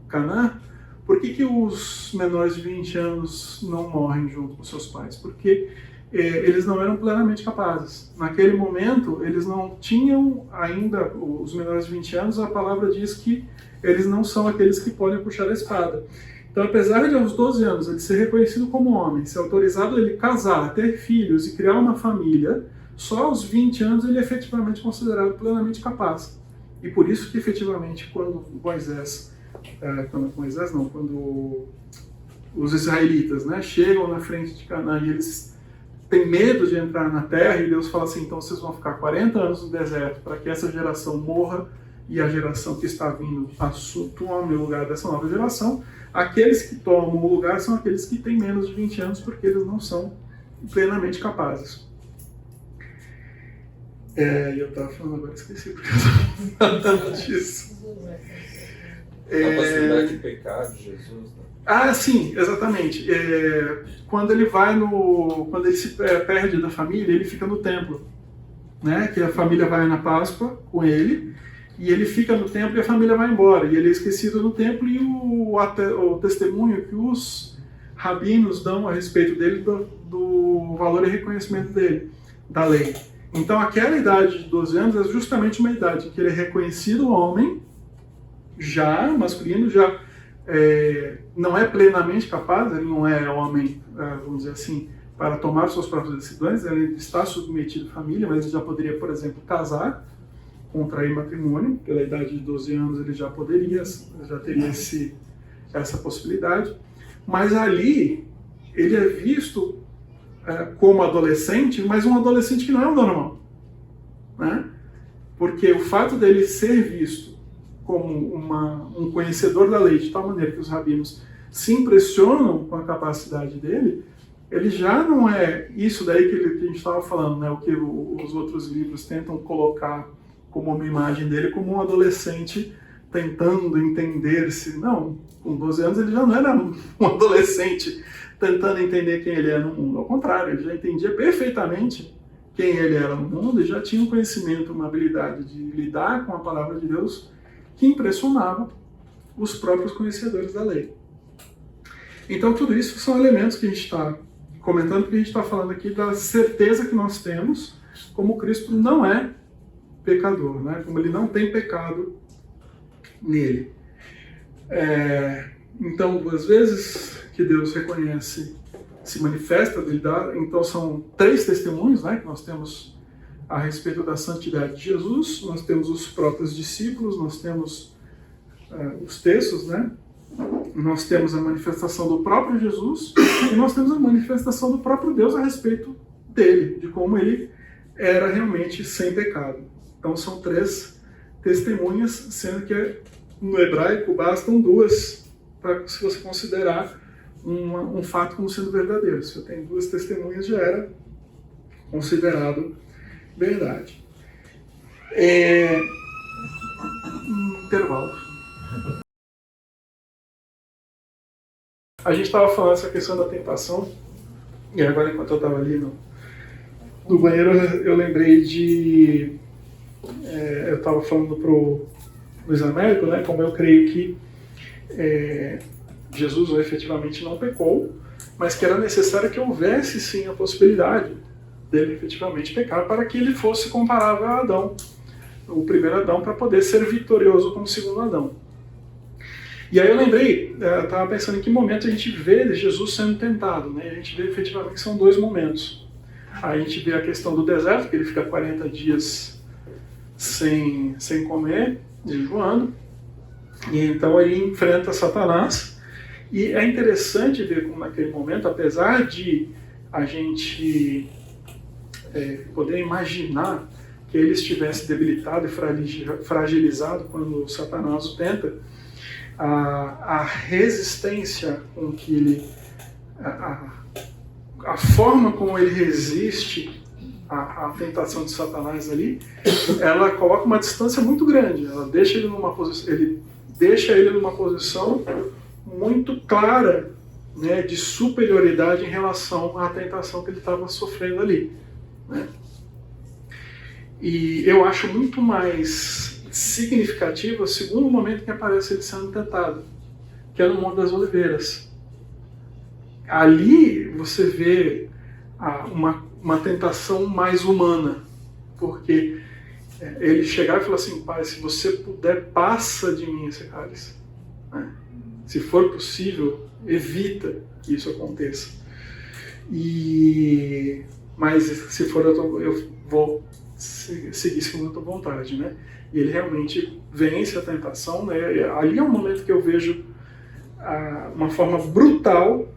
Canaã, por que os menores de 20 anos não morrem junto com seus pais? Porque eles não eram plenamente capazes. Naquele momento, eles não tinham ainda, os menores de 20 anos, a palavra diz que eles não são aqueles que podem puxar a espada. Então, apesar de aos 12 anos ele ser reconhecido como homem, ser autorizado a ele casar, ter filhos e criar uma família, só aos 20 anos ele é efetivamente considerado plenamente capaz. E por isso que efetivamente quando os israelitas, né, chegam na frente de Canaã e eles têm medo de entrar na terra, e Deus fala assim, então vocês vão ficar 40 anos no deserto para que essa geração morra e a geração que está vindo tome o lugar dessa nova geração. Aqueles que tomam o lugar são aqueles que têm menos de 20 anos, porque eles não são plenamente capazes. E eu estava falando agora, esqueci porque eu estava falando disso. A possibilidade de pecar de Jesus, né? Ah, sim, exatamente. Quando ele se perde da família, ele fica no templo, né? Que a família vai na Páscoa com ele, e ele fica no templo e a família vai embora. E ele é esquecido no templo, e o testemunho que os rabinos dão a respeito dele do valor e reconhecimento dele, da lei. Então aquela idade de 12 anos é justamente uma idade em que ele é reconhecido homem, já masculino, já não é plenamente capaz, ele não é homem, vamos dizer assim, para tomar suas próprias decisões, ele está submetido à família, mas ele já poderia, por exemplo, casar, contrair matrimônio, pela idade de 12 anos ele já teria essa possibilidade, mas ali ele é visto como adolescente, mas um adolescente que não é o normal, né? Porque o fato dele ser visto como um conhecedor da lei, de tal maneira que os rabinos se impressionam com a capacidade dele, ele já não é isso daí que a gente estava falando, né? O que os outros livros tentam colocar como uma imagem dele, como um adolescente tentando entender-se. Não, com 12 anos ele já não era um adolescente tentando entender quem ele é no mundo. Ao contrário, ele já entendia perfeitamente quem ele era no mundo e já tinha um conhecimento, uma habilidade de lidar com a palavra de Deus que impressionava os próprios conhecedores da lei. Então tudo isso são elementos que a gente está comentando, porque a gente está falando aqui da certeza que nós temos como Cristo não é pecador, né? Como ele não tem pecado nele. Então, duas vezes que Deus reconhece, se manifesta, ele dá, então são 3 testemunhos, né, que nós temos a respeito da santidade de Jesus, nós temos os próprios discípulos, nós temos os textos, né, nós temos a manifestação do próprio Jesus e nós temos a manifestação do próprio Deus a respeito dele, de como ele era realmente sem pecado. Então são 3 testemunhas, sendo que no hebraico bastam 2 para se você considerar um fato como sendo verdadeiro. Se eu tenho 2 testemunhas, já era considerado verdade. Intervalo. A gente estava falando essa questão da tentação, e agora enquanto eu estava ali no banheiro, eu lembrei de... eu estava falando para o Luiz Américo, né, como eu creio que Jesus efetivamente não pecou, mas que era necessário que houvesse sim a possibilidade dele efetivamente pecar para que ele fosse comparável a Adão, o primeiro Adão, para poder ser vitorioso como o segundo Adão. E aí eu lembrei, eu estava pensando em que momento a gente vê Jesus sendo tentado, né? A gente vê efetivamente que são 2 momentos. Aí a gente vê a questão do deserto, que ele fica 40 dias sem comer, jejuando, e então ele enfrenta Satanás. E é interessante ver como naquele momento, apesar de a gente poder imaginar que ele estivesse debilitado e fragilizado quando Satanás o tenta, a resistência com que ele... a forma como ele resiste a tentação de Satanás ali, ela coloca uma distância muito grande. Ela deixa ele numa posição muito clara, né, de superioridade em relação à tentação que ele estava sofrendo ali, né? E eu acho muito mais significativo o segundo momento que aparece ele sendo tentado, que é no Monte das Oliveiras. Ali você vê uma tentação mais humana, porque ele chegar e falar assim: Pai, se você puder, passa de mim esse cálice, né? Se for possível, evita que isso aconteça. Mas se for eu vou seguir segundo a tua vontade, né? E ele realmente vence a tentação, né? Ali é um momento que eu vejo uma forma brutal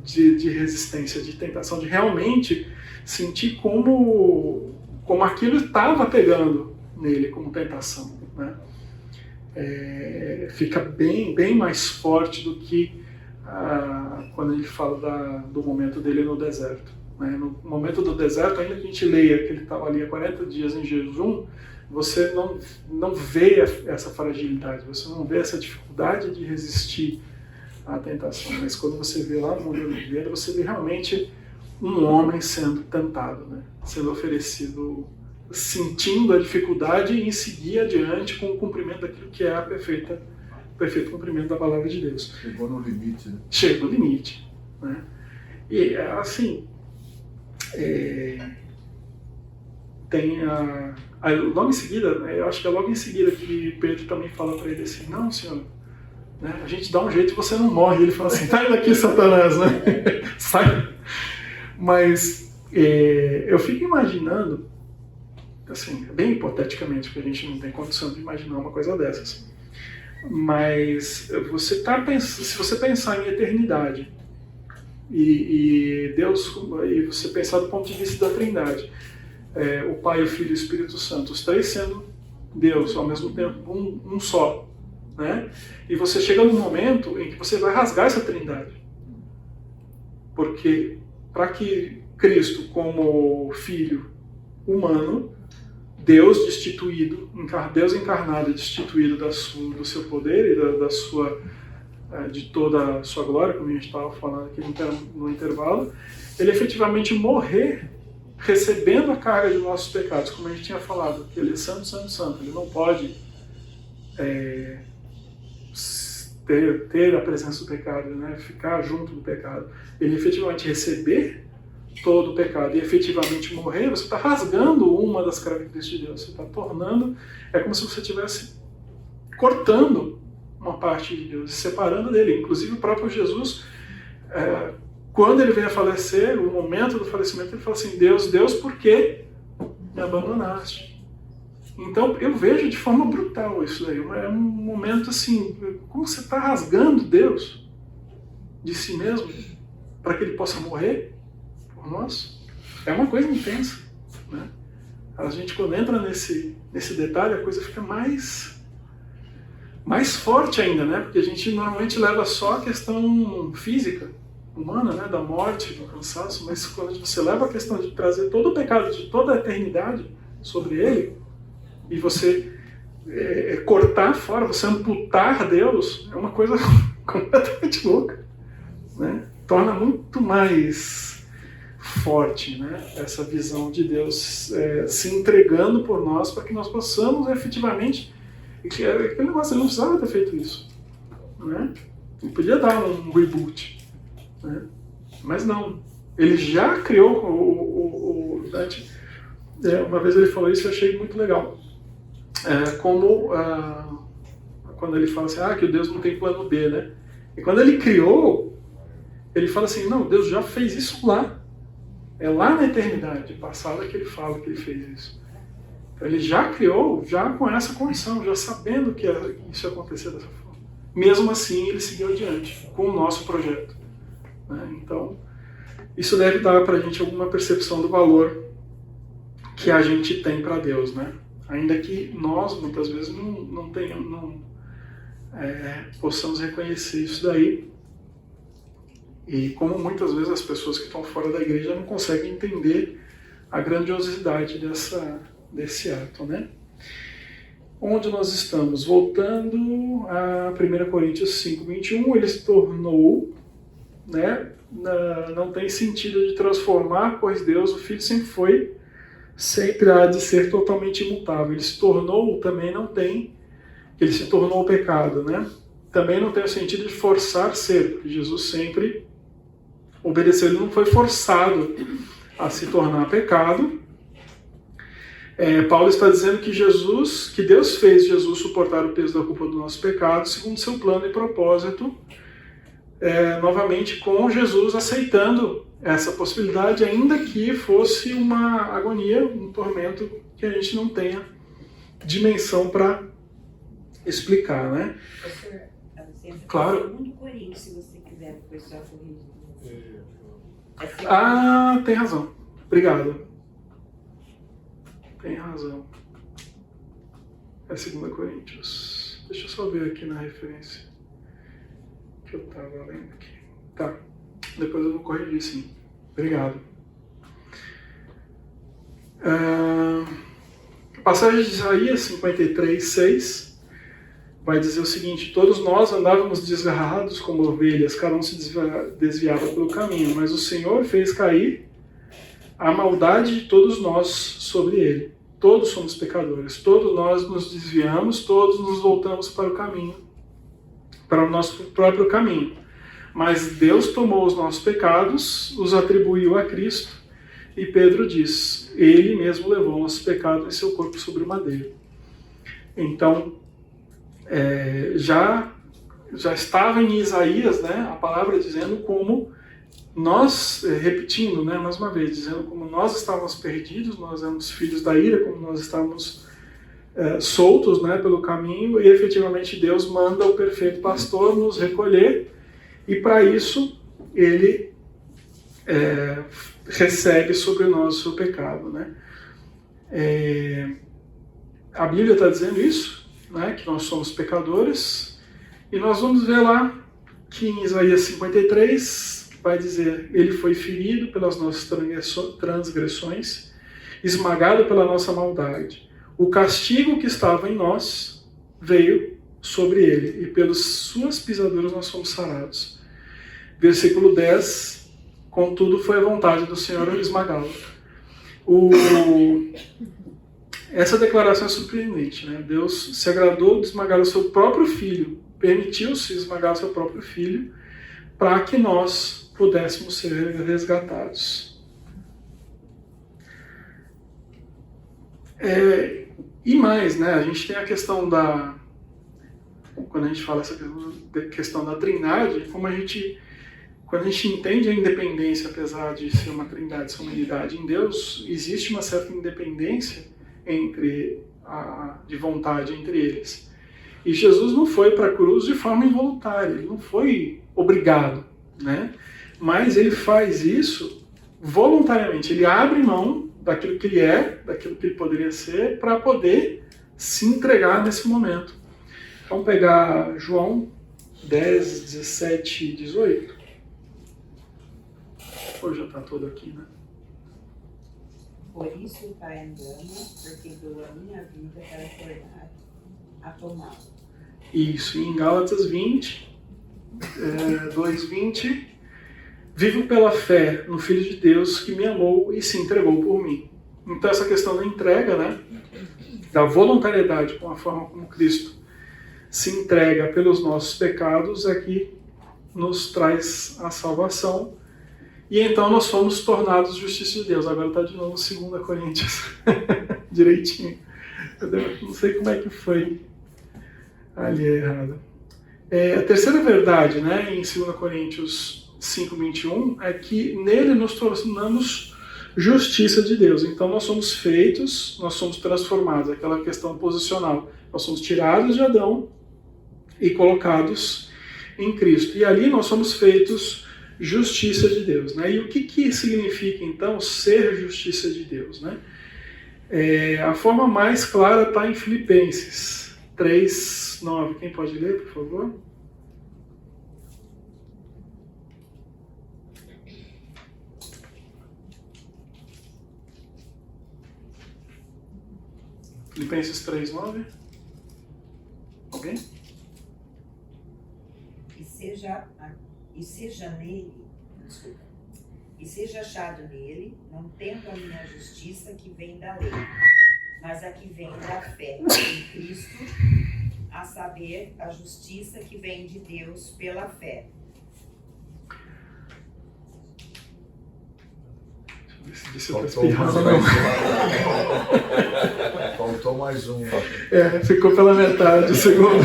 de resistência, de tentação, de realmente sentir como aquilo estava pegando nele como tentação, né? Fica bem mais forte do que quando ele fala do momento dele no deserto, né? No momento do deserto, ainda que a gente leia que ele estava ali há 40 dias em jejum, você não vê essa fragilidade, você não vê essa dificuldade de resistir à tentação. Mas quando você vê lá no Monte da Oliveira, você vê realmente um homem sendo tentado, né? Sendo oferecido, sentindo a dificuldade em seguir adiante com o cumprimento daquilo que é o perfeito cumprimento da palavra de Deus. Chegou no limite, né? Chega no limite, né? E assim, tem logo em seguida, eu acho que é logo em seguida que Pedro também fala para ele assim: não, Senhor, né, a gente dá um jeito e você não morre. Ele fala assim: sai daqui, Satanás, né? Sai. Mas eu fico imaginando, assim, bem hipoteticamente, porque a gente não tem condição de imaginar uma coisa dessas, mas se você pensar em eternidade e Deus, e você pensar do ponto de vista da Trindade, o Pai, o Filho e o Espírito Santo, os três sendo Deus ao mesmo tempo, um só, né? E você chega num momento em que você vai rasgar essa Trindade, porque para que Cristo, como Filho humano, Deus destituído, Deus encarnado e destituído do seu poder e de toda a sua glória, como a gente estava falando aqui no intervalo, ele efetivamente morrer recebendo a carga de nossos pecados, como a gente tinha falado, que ele é santo, santo, santo, ele não pode ter a presença do pecado, né? Ficar junto do pecado. Ele efetivamente receber todo o pecado e efetivamente morrer, você está rasgando uma das características de Deus, você está tornando, é como se você estivesse cortando uma parte de Deus, separando dele. Inclusive o próprio Jesus, quando ele vem a falecer, o momento do falecimento, ele fala assim: Deus, Deus, por que me abandonaste? Então eu vejo de forma brutal isso daí, é um momento assim, como você está rasgando Deus de si mesmo para que ele possa morrer por nós. É uma coisa intensa, né? A gente, quando entra nesse detalhe, a coisa fica mais forte ainda, né? Porque a gente normalmente leva só a questão física, humana, né? Da morte, do cansaço, mas quando você leva a questão de trazer todo o pecado de toda a eternidade sobre ele, e você cortar fora, você amputar Deus, é uma coisa completamente louca, né? Torna muito mais forte, né, essa visão de Deus se entregando por nós para que nós possamos efetivamente. Aquele negócio, ele não precisava ter feito isso, né? Ele podia dar um reboot, né? Mas não, ele já criou o Dante. Uma vez ele falou isso, eu achei muito legal, quando ele fala assim, que o Deus não tem plano B, né? E quando ele criou, ele fala assim: não, Deus já fez isso lá. É lá na eternidade passada que ele fala que ele fez isso. Então ele já criou, já com essa condição, já sabendo que isso ia acontecer dessa forma. Mesmo assim, ele seguiu adiante com o nosso projeto, né? Então, isso deve dar para a gente alguma percepção do valor que a gente tem para Deus, né? Ainda que nós, muitas vezes, não possamos reconhecer isso daí. E como muitas vezes as pessoas que estão fora da igreja não conseguem entender a grandiosidade desse ato, né? Onde nós estamos? Voltando a 1 Coríntios 5, 21, ele se tornou, né? Não tem sentido de transformar, pois Deus, o Filho, sempre há de ser totalmente imutável. Ele se tornou, também não tem, ele se tornou o pecado, né? Também não tem o sentido de forçar ser, porque Jesus sempre obedeceu, ele não foi forçado a se tornar pecado. Paulo está dizendo que Deus fez Jesus suportar o peso da culpa do nosso pecado, segundo seu plano e propósito, novamente com Jesus aceitando essa possibilidade, ainda que fosse uma agonia, um tormento que a gente não tenha dimensão para explicar, né? Pastor, a licença, Claro. 2 Coríntios, se você quiser, depois só corrigir. Tem razão. Obrigado. Tem razão. É 2 Coríntios. Deixa eu só ver aqui na referência que eu estava lendo aqui. Tá. Depois eu vou corrigir, sim. Obrigado. A passagem de Isaías 53, 6 vai dizer o seguinte: todos nós andávamos desgarrados como ovelhas, cada um se desviava pelo caminho, mas o Senhor fez cair a maldade de todos nós sobre ele. Todos somos pecadores, todos nós nos desviamos, todos nos voltamos para o caminho, para o nosso próprio caminho. Mas Deus tomou os nossos pecados, os atribuiu a Cristo, e Pedro diz, ele mesmo levou nossos pecados em seu corpo sobre o madeiro. Então, já estava em Isaías, né, a palavra dizendo como nós, repetindo, né, mais uma vez, dizendo como nós estávamos perdidos, nós éramos filhos da ira, como nós estávamos soltos, né, pelo caminho, e efetivamente Deus manda o perfeito pastor nos recolher, e para isso ele recebe sobre nós o seu pecado, né? A Bíblia está dizendo isso, né, que nós somos pecadores, e nós vamos ver lá que em Isaías 53 vai dizer, ele foi ferido pelas nossas transgressões, esmagado pela nossa maldade. O castigo que estava em nós veio sobre ele, e pelas suas pisaduras nós fomos sarados. Versículo 10, contudo foi a vontade do Senhor esmagá-lo. Essa declaração é surpreendente, né? Deus se agradou de esmagar o seu próprio filho, permitiu-se esmagar o seu próprio filho, para que nós pudéssemos ser resgatados. E mais, né? A gente tem a questão quando a gente fala essa questão da trindade, quando a gente entende a independência, apesar de ser uma trindade, ser uma unidade em Deus, existe uma certa independência de vontade entre eles. E Jesus não foi para a cruz de forma involuntária, ele não foi obrigado, né? Mas ele faz isso voluntariamente, ele abre mão daquilo que ele é, daquilo que ele poderia ser, para poder se entregar nesse momento. Vamos pegar João 10, 17 e 18. Hoje já está todo aqui, né? Por isso o Pai me ama, porque dou a minha vida para tornar a tomá-lo. Isso, em Gálatas 20, 2:20, vivo pela fé no Filho de Deus que me amou e se entregou por mim. Então essa questão da entrega, né, da voluntariedade com a forma como Cristo se entrega pelos nossos pecados é que nos traz a salvação. E então nós fomos tornados justiça de Deus. Agora está de novo 2 Coríntios. Direitinho. Eu não sei como é que foi. Ali é errado. A terceira verdade, né, em 2 Coríntios 5:21, é que nele nos tornamos justiça de Deus. Então nós somos feitos, nós somos transformados. Aquela questão posicional. Nós somos tirados de Adão e colocados em Cristo. E ali nós somos feitos justiça de Deus, né? E o que significa então ser justiça de Deus, né? A forma mais clara está em Filipenses 3:9. Quem pode ler, por favor? Filipenses 3:9. Alguém? E seja nele, desculpa, e seja achado nele, não tendo a minha justiça que vem da lei, mas a que vem da fé em Cristo, a saber, a justiça que vem de Deus pela fé. Faltou mais um. Ficou pela metade o segundo.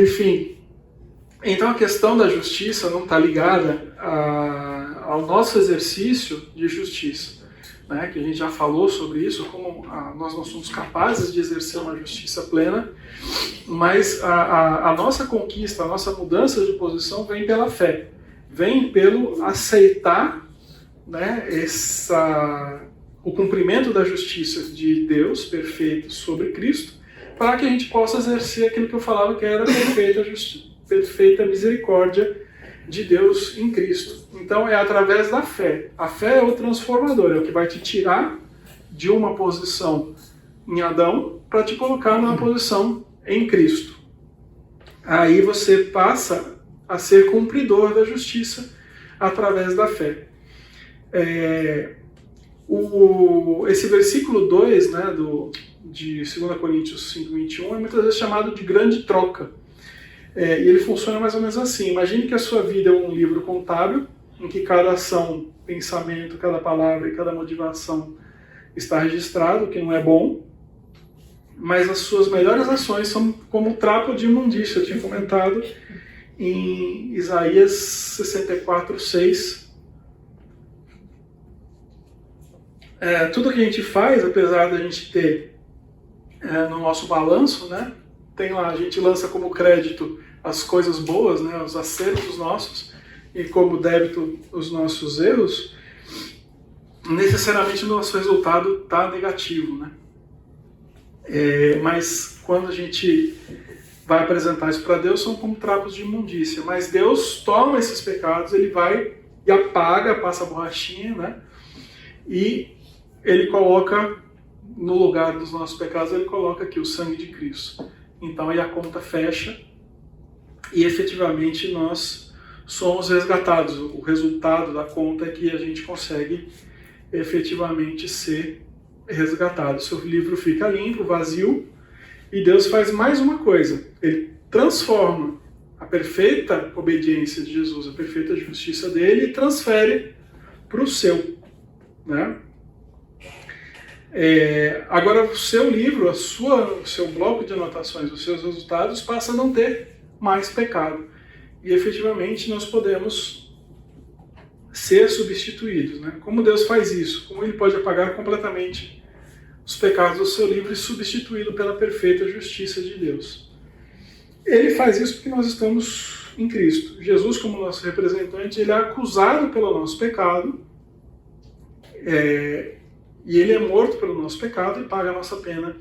Enfim, então a questão da justiça não está ligada ao nosso exercício de justiça, né? Que a gente já falou sobre isso, como nós não somos capazes de exercer uma justiça plena, mas a nossa conquista, a nossa mudança de posição vem pela fé, vem pelo aceitar, né, o cumprimento da justiça de Deus perfeito sobre Cristo, para que a gente possa exercer aquilo que eu falava que era a perfeita misericórdia de Deus em Cristo. Então é através da fé. A fé é o transformador, é o que vai te tirar de uma posição em Adão para te colocar numa posição em Cristo. Aí você passa a ser cumpridor da justiça através da fé. Esse versículo 2, né, de 2 Coríntios 5:21 é muitas vezes chamado de grande troca. E ele funciona mais ou menos assim. Imagine que a sua vida é um livro contábil, em que cada ação, pensamento, cada palavra e cada motivação está registrado, o que não é bom, mas as suas melhores ações são como trapo de imundícia. Eu tinha comentado em Isaías 64:6. Tudo que a gente faz, apesar da gente ter no nosso balanço, né, tem lá, a gente lança como crédito as coisas boas, né, os acertos nossos, e como débito os nossos erros, necessariamente o nosso resultado está negativo, né? Mas quando a gente vai apresentar isso para Deus, são como trapos de imundícia. Mas Deus toma esses pecados, ele vai e apaga, passa a borrachinha, né? E ele coloca no lugar dos nossos pecados, ele coloca aqui o sangue de Cristo. Então aí a conta fecha e efetivamente nós somos resgatados. O resultado da conta é que a gente consegue efetivamente ser resgatado. Seu livro fica limpo, vazio, e Deus faz mais uma coisa. Ele transforma a perfeita obediência de Jesus, a perfeita justiça dele, e transfere para o seu, né? Agora o seu livro, o seu bloco de anotações, os seus resultados passa a não ter mais pecado. E efetivamente nós podemos ser substituídos, né? Como Deus faz isso? Como ele pode apagar completamente os pecados do seu livro e substituí-lo pela perfeita justiça de Deus? Ele faz isso porque nós estamos em Cristo. Jesus, como nosso representante, ele é acusado pelo nosso pecado, e ele é morto pelo nosso pecado e paga a nossa pena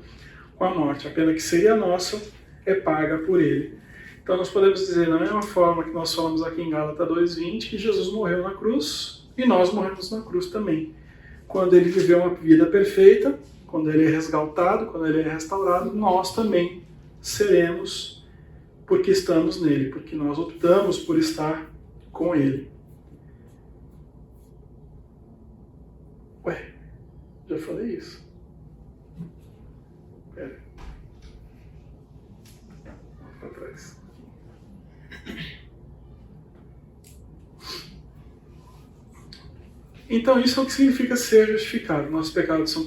com a morte. A pena que seria nossa é paga por ele. Então nós podemos dizer, da mesma forma que nós falamos aqui em Gálatas 2:20, que Jesus morreu na cruz e nós morremos na cruz também. Quando ele viveu uma vida perfeita, quando ele é resgatado, quando ele é restaurado, nós também seremos, porque estamos nele, porque nós optamos por estar com ele. Já falei isso? Pera. Para trás. Então isso é o que significa ser justificado. Nossos pecados são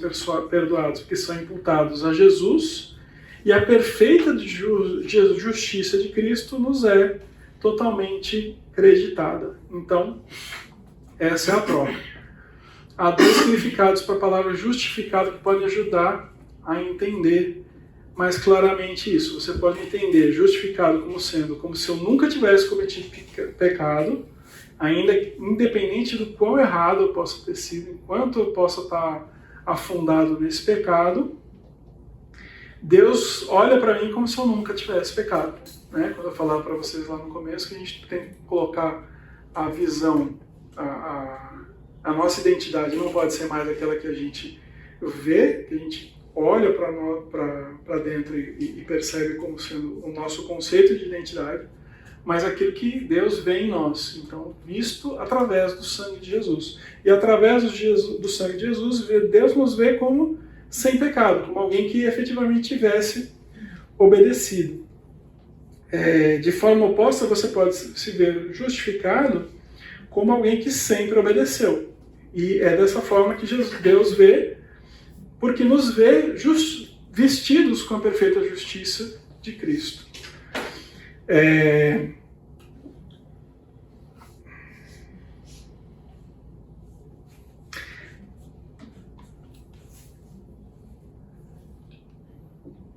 perdoados porque são imputados a Jesus, e a perfeita justiça de Cristo nos é totalmente creditada. Então, essa é a troca. Há dois significados para a palavra justificado que podem ajudar a entender mais claramente isso. Você pode entender justificado como sendo como se eu nunca tivesse cometido pecado, ainda independente do quão errado eu possa ter sido, enquanto eu possa estar afundado nesse pecado, Deus olha para mim como se eu nunca tivesse pecado, né? Quando eu falava para vocês lá no começo que a gente tem que colocar a visão, a nossa identidade não pode ser mais aquela que a gente vê, que a gente olha para dentro e percebe como sendo o nosso conceito de identidade, mas aquilo que Deus vê em nós, então visto através do sangue de Jesus. E através do sangue de Jesus, Deus nos vê como sem pecado, como alguém que efetivamente tivesse obedecido. De forma oposta, você pode se ver justificado como alguém que sempre obedeceu. E é dessa forma que Deus vê, porque nos vê vestidos com a perfeita justiça de Cristo.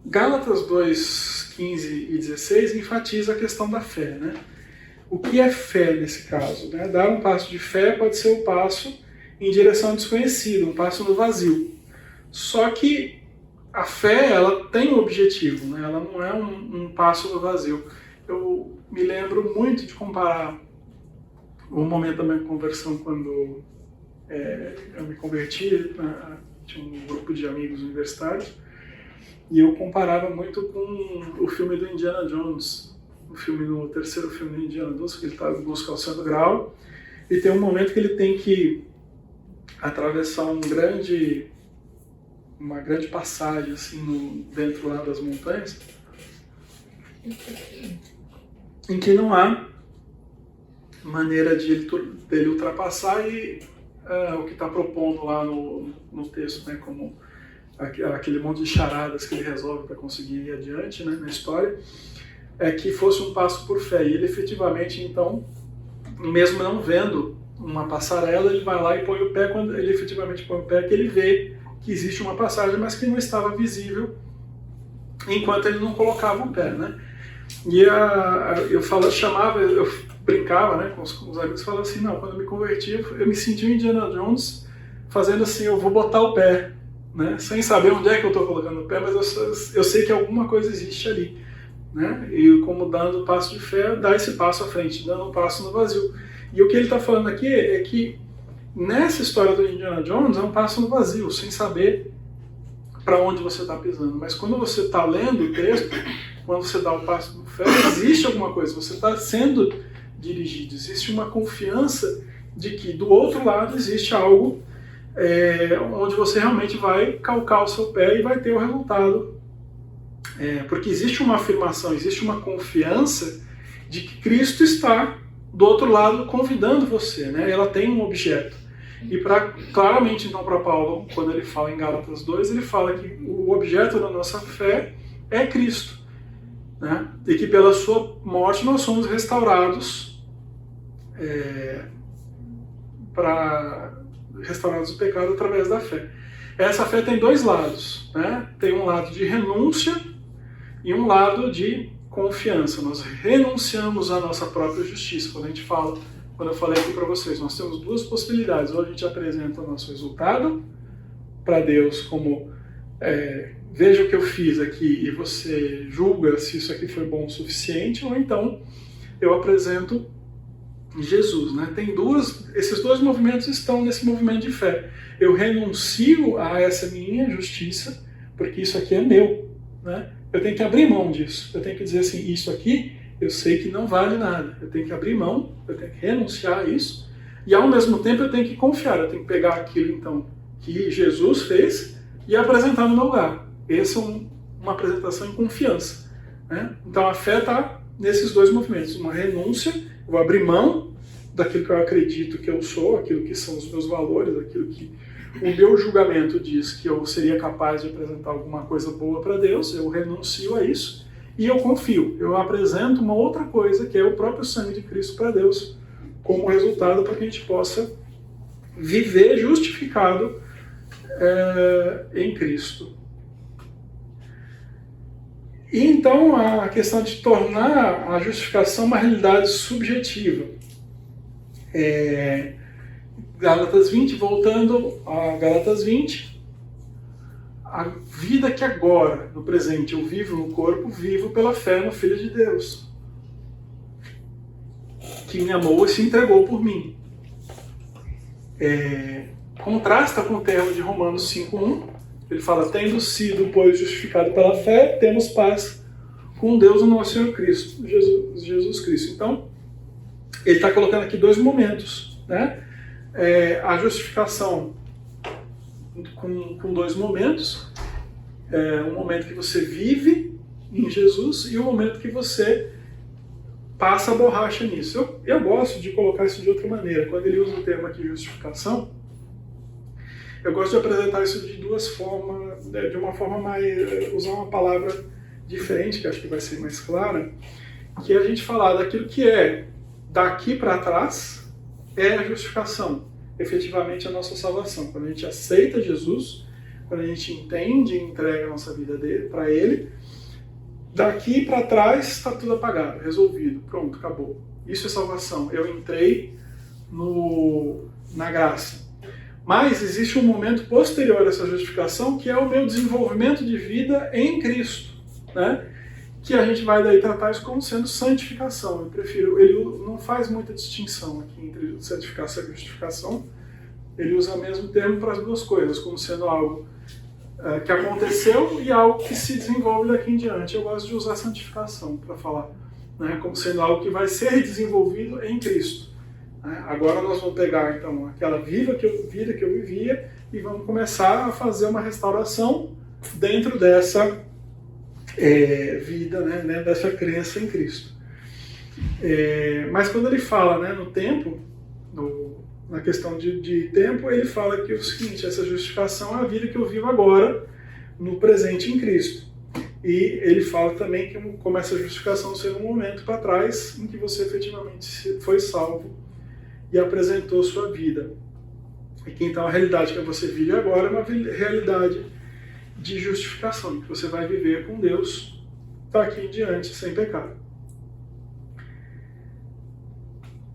Gálatas 2, 15 e 16 enfatiza a questão da fé, né? O que é fé nesse caso? Né? Dar um passo de fé pode ser um passo em direção ao desconhecido, um passo no vazio. Só que a fé, ela tem um objetivo, né? Ela não é um passo no vazio. Eu me lembro muito de comparar um momento da minha conversão quando eu me converti, tinha um grupo de amigos universitários, e eu comparava muito com o filme do Indiana Jones, no terceiro filme do Indiana Jones, que ele está em busca ao santo grau, e tem um momento que ele tem que atravessar uma grande passagem assim dentro lá das montanhas, em que não há maneira dele ultrapassar, e o que está propondo lá no texto, né, como aquele monte de charadas que ele resolve para conseguir ir adiante, né, na história, é que fosse um passo por fé. E ele efetivamente, então, mesmo não vendo uma passarela, ele vai lá e põe o pé. Quando ele efetivamente põe o pé, que ele vê que existe uma passagem, mas que não estava visível enquanto ele não colocava o pé, né? E eu brincava, né, com os amigos, falava assim, não, quando eu me converti, eu me senti o Indiana Jones fazendo assim, eu vou botar o pé, né, sem saber onde é que eu estou colocando o pé, mas eu sei que alguma coisa existe ali, né, e como dando um passo de fé, dá esse passo à frente, dando um passo no vazio. E o que ele está falando aqui é que nessa história do Indiana Jones é um passo no vazio, sem saber para onde você está pisando, mas quando você está lendo o texto, quando você dá o passo de fé, existe alguma coisa, você está sendo dirigido, existe uma confiança de que do outro lado existe algo onde você realmente vai calcar o seu pé e vai ter o resultado. Porque existe uma afirmação, existe uma confiança de que Cristo está do outro lado convidando você, né? Ela tem um objeto. E claramente, então, para Paulo, quando ele fala em Gálatas 2, ele fala que o objeto da nossa fé é Cristo, né? E que pela sua morte nós somos restaurados restaurados do pecado através da fé. Essa fé tem dois lados, né? Tem um lado de renúncia e um lado de confiança. Nós renunciamos à nossa própria justiça. Quando eu falei aqui para vocês, nós temos duas possibilidades. Ou a gente apresenta o nosso resultado para Deus como veja o que eu fiz aqui e você julga se isso aqui foi bom o suficiente, ou então eu apresento Jesus, né? Esses dois movimentos estão nesse movimento de fé. Eu renuncio a essa minha justiça, porque isso aqui é meu, né? Eu tenho que abrir mão disso. Eu tenho que dizer assim, isso aqui eu sei que não vale nada. Eu tenho que abrir mão, eu tenho que renunciar a isso, e ao mesmo tempo eu tenho que confiar. Eu tenho que pegar aquilo então que Jesus fez e apresentar no meu lugar. Essa é uma apresentação em confiança, né? Então a fé está nesses dois movimentos. Uma renúncia, eu vou abrir mão daquilo que eu acredito que eu sou, aquilo que são os meus valores, aquilo que o meu julgamento diz que eu seria capaz de apresentar alguma coisa boa para Deus, eu renuncio a isso e eu confio. Eu apresento uma outra coisa, que é o próprio sangue de Cristo para Deus, como resultado para que a gente possa viver justificado em Cristo. E então a questão de tornar a justificação uma realidade subjetiva. Gálatas 20, voltando a Gálatas 20, a vida que agora, no presente, eu vivo no corpo, vivo pela fé no Filho de Deus, que me amou e se entregou por mim. Contrasta com o termo de Romanos 5:1, Ele fala, tendo sido, pois, justificado pela fé, temos paz com Deus, o nosso Senhor Cristo, Jesus Cristo. Então, ele está colocando aqui dois momentos, né? A justificação com dois momentos. Um momento que você vive em Jesus e um momento que você passa a borracha nisso. Eu gosto de colocar isso de outra maneira. Quando ele usa o termo aqui justificação, eu gosto de apresentar isso de duas formas, de uma forma mais, usar uma palavra diferente, que acho que vai ser mais clara, que é a gente falar daquilo que é daqui para trás, é a justificação, efetivamente a nossa salvação. Quando a gente aceita Jesus, quando a gente entende e entrega a nossa vida para Ele, daqui para trás está tudo apagado, resolvido, pronto, acabou. Isso é salvação. Eu entrei na graça. Mas existe um momento posterior a essa justificação, que é o meu desenvolvimento de vida em Cristo, né? Que a gente vai daí tratar isso como sendo santificação. Eu prefiro, ele não faz muita distinção aqui entre santificação e justificação. Ele usa o mesmo termo para as duas coisas, como sendo algo que aconteceu e algo que se desenvolve daqui em diante. Eu gosto de usar santificação para falar, né? Como sendo algo que vai ser desenvolvido em Cristo. Agora nós vamos pegar então aquela vida que eu vivia e vamos começar a fazer uma restauração dentro dessa vida, né, dessa crença em Cristo. Mas quando ele fala, né, no tempo, na questão de tempo, ele fala que o seguinte, essa justificação é a vida que eu vivo agora, no presente em Cristo. E ele fala também que começa a justificação ser um momento para trás em que você efetivamente foi salvo e apresentou sua vida. E que então a realidade que você vive agora é uma realidade de justificação, que você vai viver com Deus daqui em diante, sem pecado.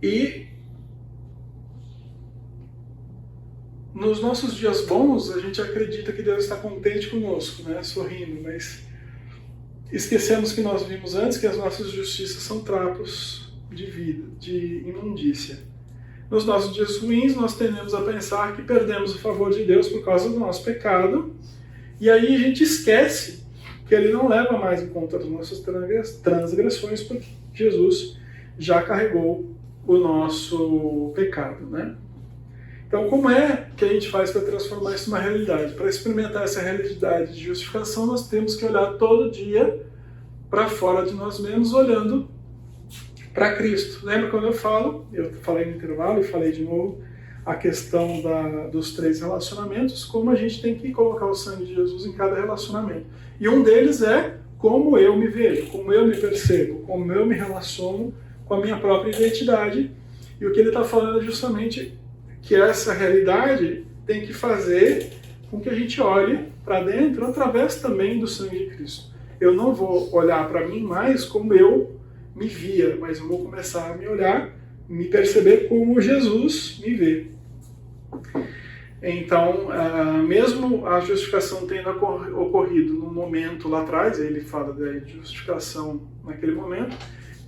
E nos nossos dias bons, a gente acredita que Deus está contente conosco, né? Sorrindo, mas esquecemos que nós vimos antes que as nossas justiças são trapos de vida, de imundícia. Nos nossos dias ruins, nós tendemos a pensar que perdemos o favor de Deus por causa do nosso pecado, e aí a gente esquece que Ele não leva mais em conta as nossas transgressões, porque Jesus já carregou o nosso pecado, né? Então, como é que a gente faz para transformar isso numa realidade? Para experimentar essa realidade de justificação, nós temos que olhar todo dia para fora de nós mesmos, olhando para Cristo. Lembra quando eu falei no intervalo e falei de novo, a questão dos 3 relacionamentos, como a gente tem que colocar o sangue de Jesus em cada relacionamento. E um deles é como eu me vejo, como eu me percebo, como eu me relaciono com a minha própria identidade. E o que ele está falando é justamente que essa realidade tem que fazer com que a gente olhe para dentro através também do sangue de Cristo. Eu não vou olhar para mim mais como eu me via, mas eu vou começar a me olhar, me perceber como Jesus me vê. Então, mesmo a justificação tendo ocorrido no momento lá atrás, ele fala da justificação naquele momento,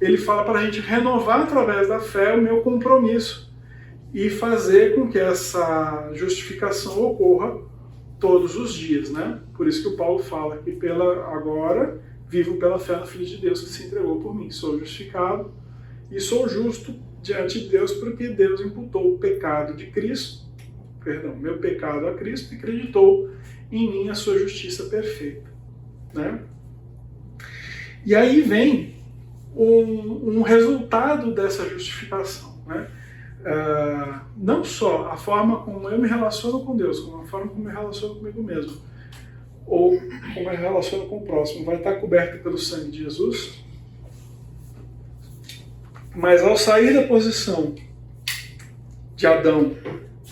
ele fala para a gente renovar através da fé o meu compromisso e fazer com que essa justificação ocorra todos os dias, né? Por isso que o Paulo fala que agora vivo pela fé no Filho de Deus que se entregou por mim. Sou justificado e sou justo diante de Deus porque Deus imputou o pecado de Cristo, meu pecado a Cristo, e acreditou em mim a sua justiça perfeita, né? E aí vem um resultado dessa justificação, né? Não só a forma como eu me relaciono com Deus, como a forma como eu me relaciono comigo mesmo, ou como eu me relaciono com o próximo, vai estar coberta pelo sangue de Jesus. Mas ao sair da posição de Adão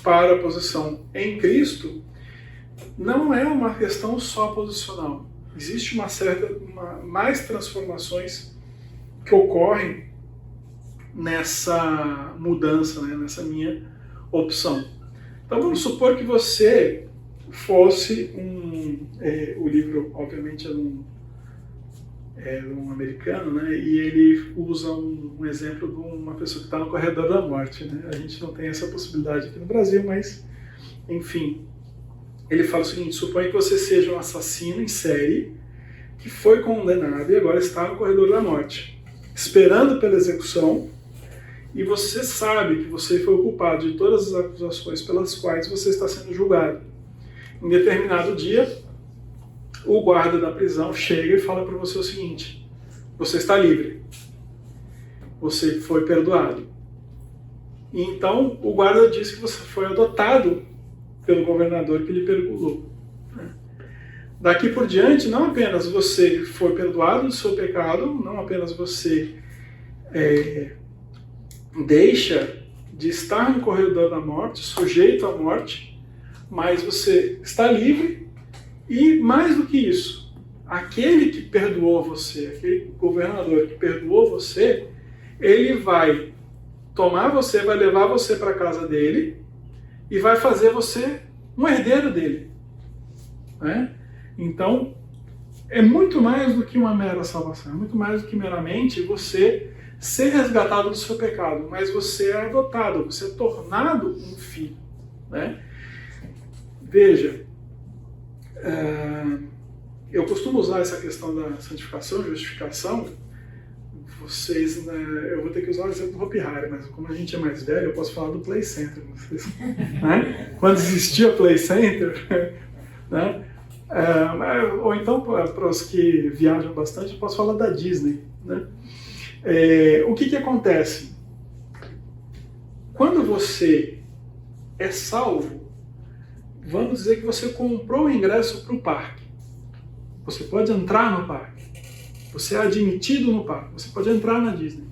para a posição em Cristo, não é uma questão só posicional. Existe mais transformações que ocorrem nessa mudança, né, nessa minha opção. Então vamos supor que você fosse o livro obviamente é um americano, né, e ele usa um exemplo de uma pessoa que está no corredor da morte, né? A gente não tem essa possibilidade aqui no Brasil, mas enfim, ele fala o seguinte: suponha que você seja um assassino em série que foi condenado e agora está no corredor da morte, esperando pela execução, e você sabe que você foi o culpado de todas as acusações pelas quais você está sendo julgado. Em determinado dia, o guarda da prisão chega e fala para você o seguinte: você está livre, você foi perdoado. E então o guarda diz que você foi adotado pelo governador que lhe perdoou. Daqui por diante, não apenas você foi perdoado do seu pecado, não apenas você deixa de estar no corredor da morte, sujeito à morte, mas você está livre e, mais do que isso, aquele que perdoou você, aquele governador que perdoou você, ele vai tomar você, vai levar você para a casa dele e vai fazer você um herdeiro dele. Né? Então, é muito mais do que uma mera salvação, é muito mais do que meramente você ser resgatado do seu pecado, mas você é adotado, você é tornado um filho. Né? Veja, eu costumo usar essa questão da santificação, justificação. Vocês, eu vou ter que usar o exemplo do Hopi Hari, mas como a gente é mais velho, eu posso falar do Play Center. Vocês, né? Quando existia Play Center, né? Ou então, para os que viajam bastante, eu posso falar da Disney. Né? O que acontece? Quando você é salvo, vamos dizer que você comprou o ingresso para o parque. Você pode entrar no parque. Você é admitido no parque. Você pode entrar na Disney.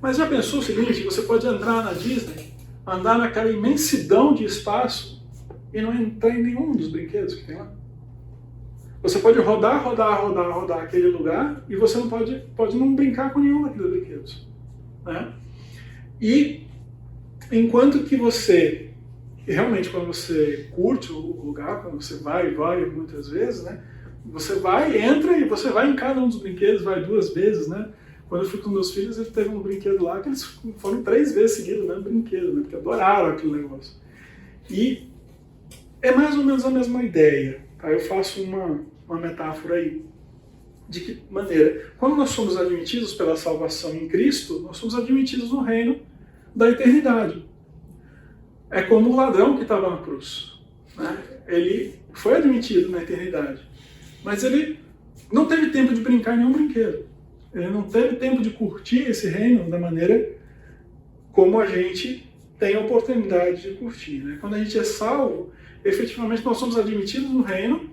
Mas já pensou o seguinte? Você pode entrar na Disney, andar naquela imensidão de espaço e não entrar em nenhum dos brinquedos que tem lá. Você pode rodar aquele lugar e você não pode não brincar com nenhum daqueles brinquedos. Né? E enquanto que você, realmente quando você curte o lugar, quando você vai muitas vezes, né? Você vai, entra e você vai em cada um dos brinquedos, vai 2 vezes, né? Quando eu fui com meus filhos, ele teve um brinquedo lá que eles foram 3 vezes seguidos, né? Brinquedo, né? Porque adoraram aquele negócio. E é mais ou menos a mesma ideia. Tá? Eu faço uma metáfora aí. De que maneira? Quando nós somos admitidos pela salvação em Cristo, nós somos admitidos no reino da eternidade. É como o ladrão que estava na cruz. Né? Ele foi admitido na eternidade. Mas ele não teve tempo de brincar em nenhum brinquedo. Ele não teve tempo de curtir esse reino da maneira como a gente tem a oportunidade de curtir. Né? Quando a gente é salvo, efetivamente nós somos admitidos no reino,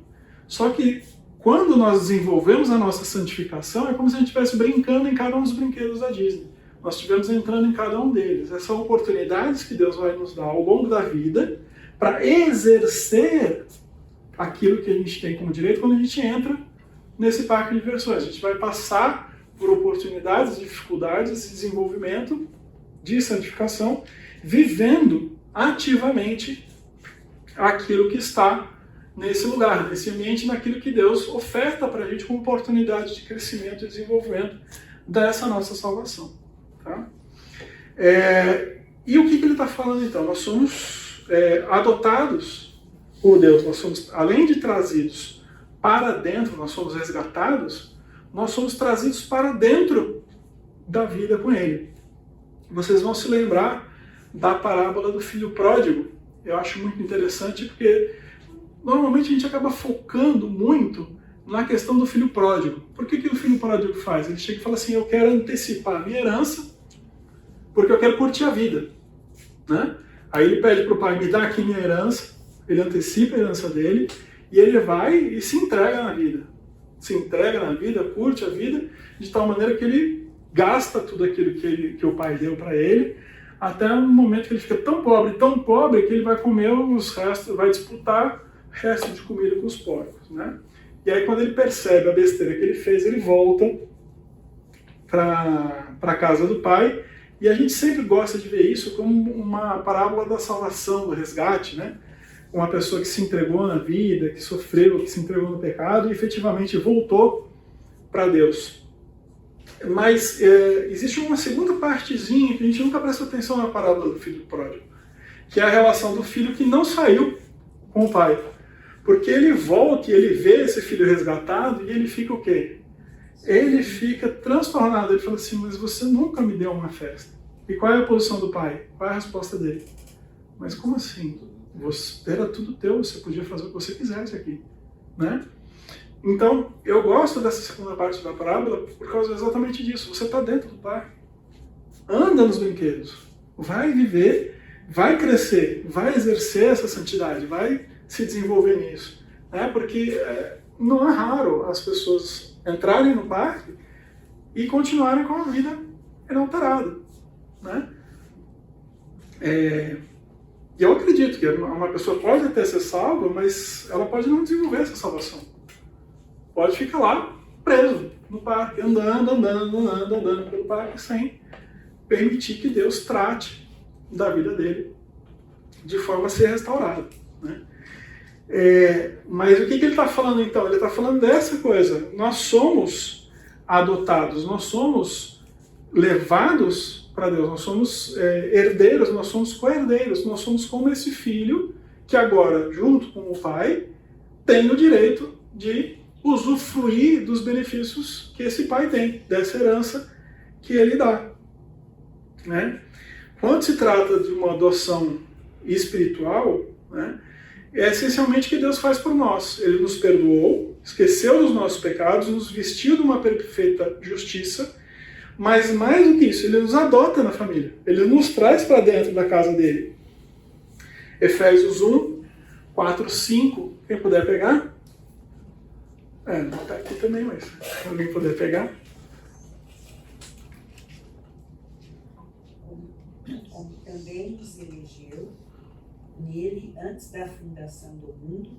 só que quando nós desenvolvemos a nossa santificação, é como se a gente estivesse brincando em cada um dos brinquedos da Disney. Nós estivemos entrando em cada um deles. Essas são oportunidades que Deus vai nos dar ao longo da vida para exercer aquilo que a gente tem como direito quando a gente entra nesse parque de diversões. A gente vai passar por oportunidades, dificuldades de desenvolvimento, de santificação, vivendo ativamente aquilo que está nesse lugar, nesse ambiente, naquilo que Deus oferta para a gente como oportunidade de crescimento e desenvolvimento dessa nossa salvação. Tá? E o que ele está falando então? Nós somos adotados por Deus, nós somos, além de trazidos para dentro, nós somos resgatados, nós somos trazidos para dentro da vida com Ele. Vocês vão se lembrar da parábola do filho pródigo. Eu acho muito interessante porque normalmente a gente acaba focando muito na questão do filho pródigo. Por que o filho pródigo faz? Ele chega e fala assim: eu quero antecipar a minha herança porque eu quero curtir a vida. Né? Aí ele pede para o pai: me dá aqui minha herança. Ele antecipa a herança dele e ele vai e se entrega na vida. Se entrega na vida, curte a vida, de tal maneira que ele gasta tudo aquilo que o pai deu para ele, até um momento que ele fica tão pobre, que ele vai comer os restos, vai disputar resto de comida com os porcos. Né? E aí quando ele percebe a besteira que ele fez, ele volta para a casa do pai, e a gente sempre gosta de ver isso como uma parábola da salvação, do resgate, né? Uma pessoa que se entregou na vida, que sofreu, que se entregou no pecado e efetivamente voltou para Deus. Mas existe uma segunda partezinha que a gente nunca presta atenção na parábola do filho pródigo, que é a relação do filho que não saiu com o pai. Porque ele volta e ele vê esse filho resgatado e ele fica o quê? Ele fica transtornado. Ele fala assim, mas você nunca me deu uma festa. E qual é a posição do pai? Qual é a resposta dele? Mas como assim? Era tudo teu, você podia fazer o que você quisesse aqui, né? Então, eu gosto dessa segunda parte da parábola por causa exatamente disso. Você está dentro do parque. Anda nos brinquedos. Vai viver, vai crescer, vai exercer essa santidade, vai se desenvolver nisso. Né? Porque não é raro as pessoas entrarem no parque e continuarem com a vida inalterada. Né? Eu acredito que uma pessoa pode até ser salva, mas ela pode não desenvolver essa salvação. Pode ficar lá preso no parque, andando pelo parque sem permitir que Deus trate da vida dele de forma a ser restaurado. Né? Mas o que ele está falando então? Ele está falando dessa coisa. Nós somos adotados, nós somos levados para Deus, nós somos herdeiros, nós somos co-herdeiros, nós somos como esse filho que agora, junto com o pai, tem o direito de usufruir dos benefícios que esse pai tem, dessa herança que ele dá. Né? Quando se trata de uma adoção espiritual, né, é essencialmente o que Deus faz por nós. Ele nos perdoou, esqueceu dos nossos pecados, nos vestiu de uma perfeita justiça, mas mais do que isso, ele nos adota na família. Ele nos traz para dentro da casa dele. Efésios 1, 4, 5, quem puder pegar? Não está aqui também, mas se alguém puder pegar. Como também nos elegeu nele antes da fundação do mundo,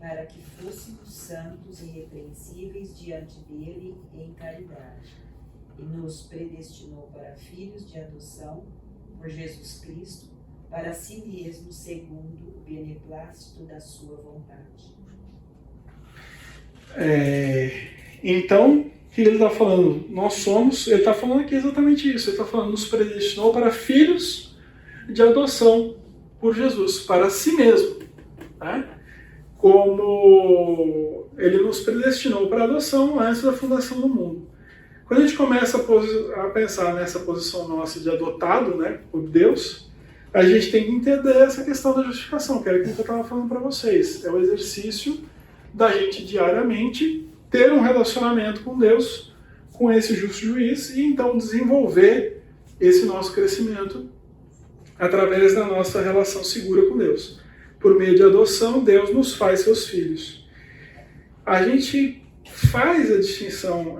para que fôssemos santos e irrepreensíveis diante dele em caridade, e nos predestinou para filhos de adoção por Jesus Cristo, para si mesmo, segundo o beneplácito da sua vontade. Então, o que ele está falando? Nós somos, ele está falando aqui exatamente isso, ele está falando, nos predestinou para filhos de adoção por Jesus, para si mesmo. Né? Como ele nos predestinou para a adoção antes da fundação do mundo. Quando a gente começa a pensar nessa posição nossa de adotado, né, por Deus, a gente tem que entender essa questão da justificação, que era aquilo que eu estava falando para vocês. É o exercício da gente diariamente ter um relacionamento com Deus, com esse justo juiz, e então desenvolver esse nosso crescimento através da nossa relação segura com Deus. Por meio de adoção, Deus nos faz seus filhos. A gente faz a distinção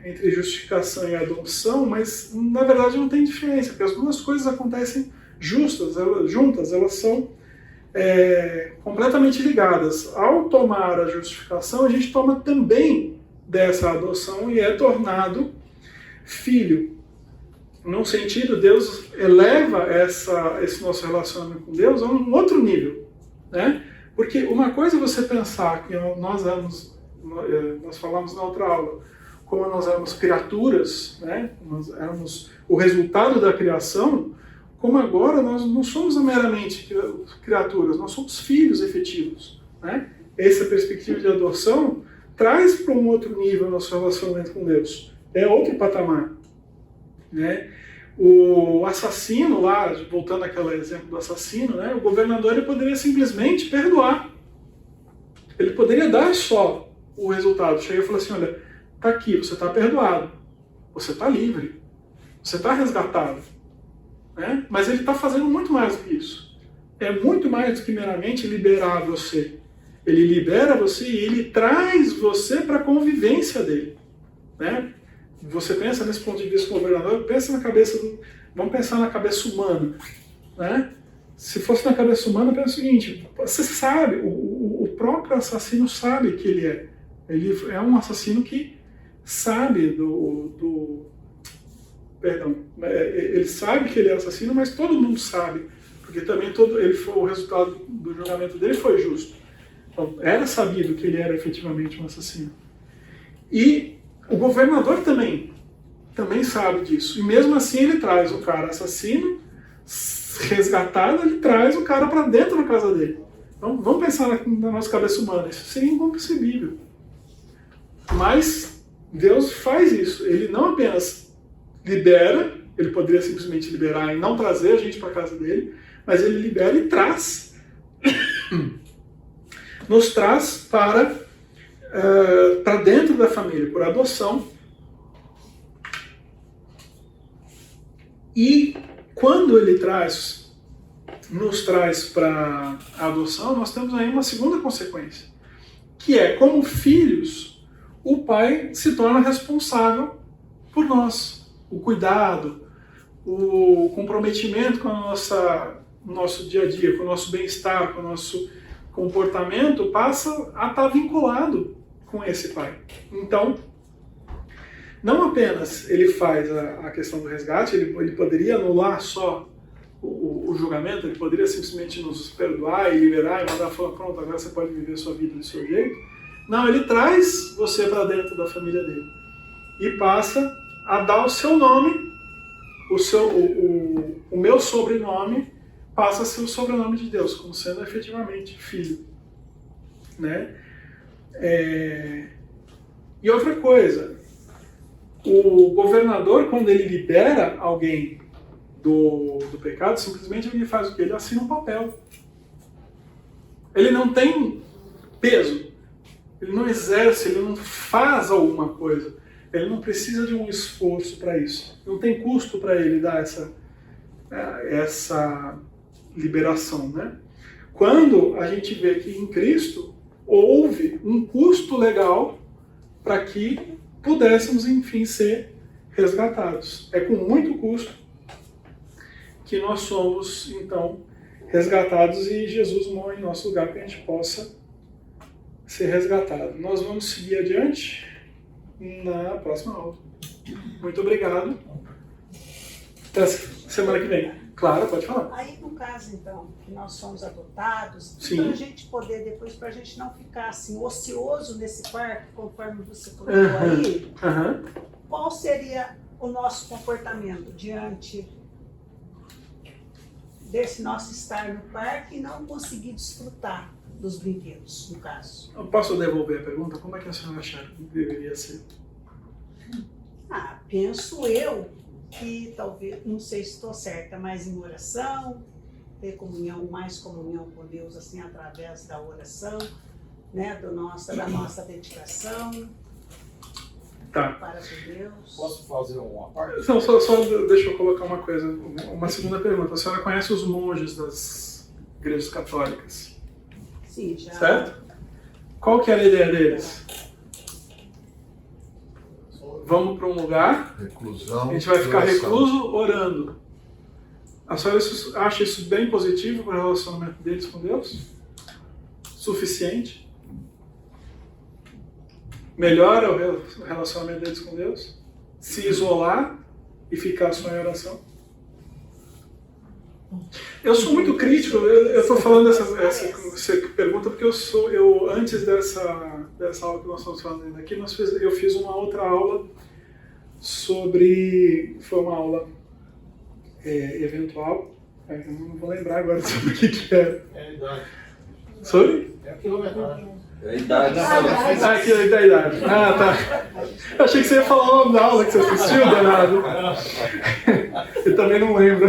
entre justificação e adoção, mas na verdade não tem diferença, porque as duas coisas acontecem juntas, elas são completamente ligadas. Ao tomar a justificação, a gente toma também dessa adoção e é tornado filho. Num sentido, Deus eleva esse nosso relacionamento com Deus a um outro nível. Né? Porque uma coisa é você pensar que nós falamos na outra aula, como nós éramos criaturas, né? Nós éramos o resultado da criação, como agora nós não somos meramente criaturas, nós somos filhos efetivos. Né? Essa perspectiva de adoção traz para um outro nível o nosso relacionamento com Deus. É outro patamar. Né? O assassino lá, voltando àquele exemplo do assassino, né? O governador ele poderia simplesmente perdoar. Ele poderia dar só o resultado. Chega e fala assim, olha, está aqui, você está perdoado, você está livre, você está resgatado. Né? Mas ele está fazendo muito mais do que isso. É muito mais do que meramente liberar você. Ele libera você e ele traz você para a convivência dele. Né? Você pensa nesse ponto de vista do governador, vamos pensar na cabeça humana. Né? Se fosse na cabeça humana, pensa o seguinte, você sabe, o próprio assassino sabe que ele é um assassino que sabe ele sabe que ele é assassino, mas todo mundo sabe, porque também o resultado do julgamento dele foi justo. Então, era sabido que ele era efetivamente um assassino. E o governador também sabe disso. E mesmo assim ele traz o cara assassino, resgatado, ele traz o cara para dentro da casa dele. Então, vamos pensar na nossa cabeça humana. Isso seria inconcebível. Mas Deus faz isso. Ele não apenas libera, ele poderia simplesmente liberar e não trazer a gente para a casa dele, mas ele libera e traz. Nos traz para dentro da família, por adoção. E quando ele nos traz para a adoção, nós temos aí uma segunda consequência, que é, como filhos, o pai se torna responsável por nós. O cuidado, o comprometimento com o nosso dia a dia, com o nosso bem-estar, com o nosso comportamento, passa a estar vinculado com esse pai. Então, não apenas ele faz a questão do resgate, ele poderia anular só o julgamento, ele poderia simplesmente nos perdoar e liberar e mandar falar, pronto, agora você pode viver a sua vida do seu jeito. Não, ele traz você para dentro da família dele e passa a dar o seu nome, o meu sobrenome passa a ser o sobrenome de Deus, como sendo efetivamente filho. Né? E outra coisa, o governador, quando ele libera alguém do pecado, simplesmente ele faz o quê? Ele assina um papel. Ele não tem peso, ele não exerce, ele não faz alguma coisa, ele não precisa de um esforço para isso, não tem custo para ele dar essa liberação, né? Quando a gente vê que em Cristo houve um custo legal para que pudéssemos, enfim, ser resgatados. É com muito custo que nós somos, então, resgatados e Jesus morre em nosso lugar para que a gente possa ser resgatado. Nós vamos seguir adiante na próxima aula. Muito obrigado. Até semana que vem. Claro, pode falar. Aí, no caso, então, que nós somos adotados, Sim. para a gente poder, depois, para a gente não ficar assim, ocioso nesse parque, conforme você colocou aí, qual seria o nosso comportamento diante desse nosso estar no parque e não conseguir desfrutar dos brinquedos, no caso? Eu posso devolver a pergunta? Como é que a senhora acha que deveria ser? Penso eu que talvez, não sei se estou certa, mas em oração, ter mais comunhão com Deus, assim, através da oração, né, da nossa dedicação para Deus. Posso fazer uma parte? Não, só deixa eu colocar uma coisa, uma segunda pergunta. A senhora conhece os monges das igrejas católicas? Sim, já. Certo? Qual que era a ideia deles? Vamos para um lugar, Reclusão. a gente vai ficar oração. recluso orando. A senhora acha isso bem positivo para o relacionamento deles com Deus? Suficiente? Melhora o relacionamento deles com Deus? Se isolar e ficar só em oração? Eu sou muito crítico, eu estou falando essa pergunta porque antes dessa aula que nós estamos falando aqui, eu fiz uma outra aula foi uma aula eventual, eu não vou lembrar agora sobre o que era. É a idade. Sobre? É a quilometragem. É a idade. Que é da idade. Tá. Eu achei que você ia falar o nome da aula que você assistiu, danado. Eu também não lembro.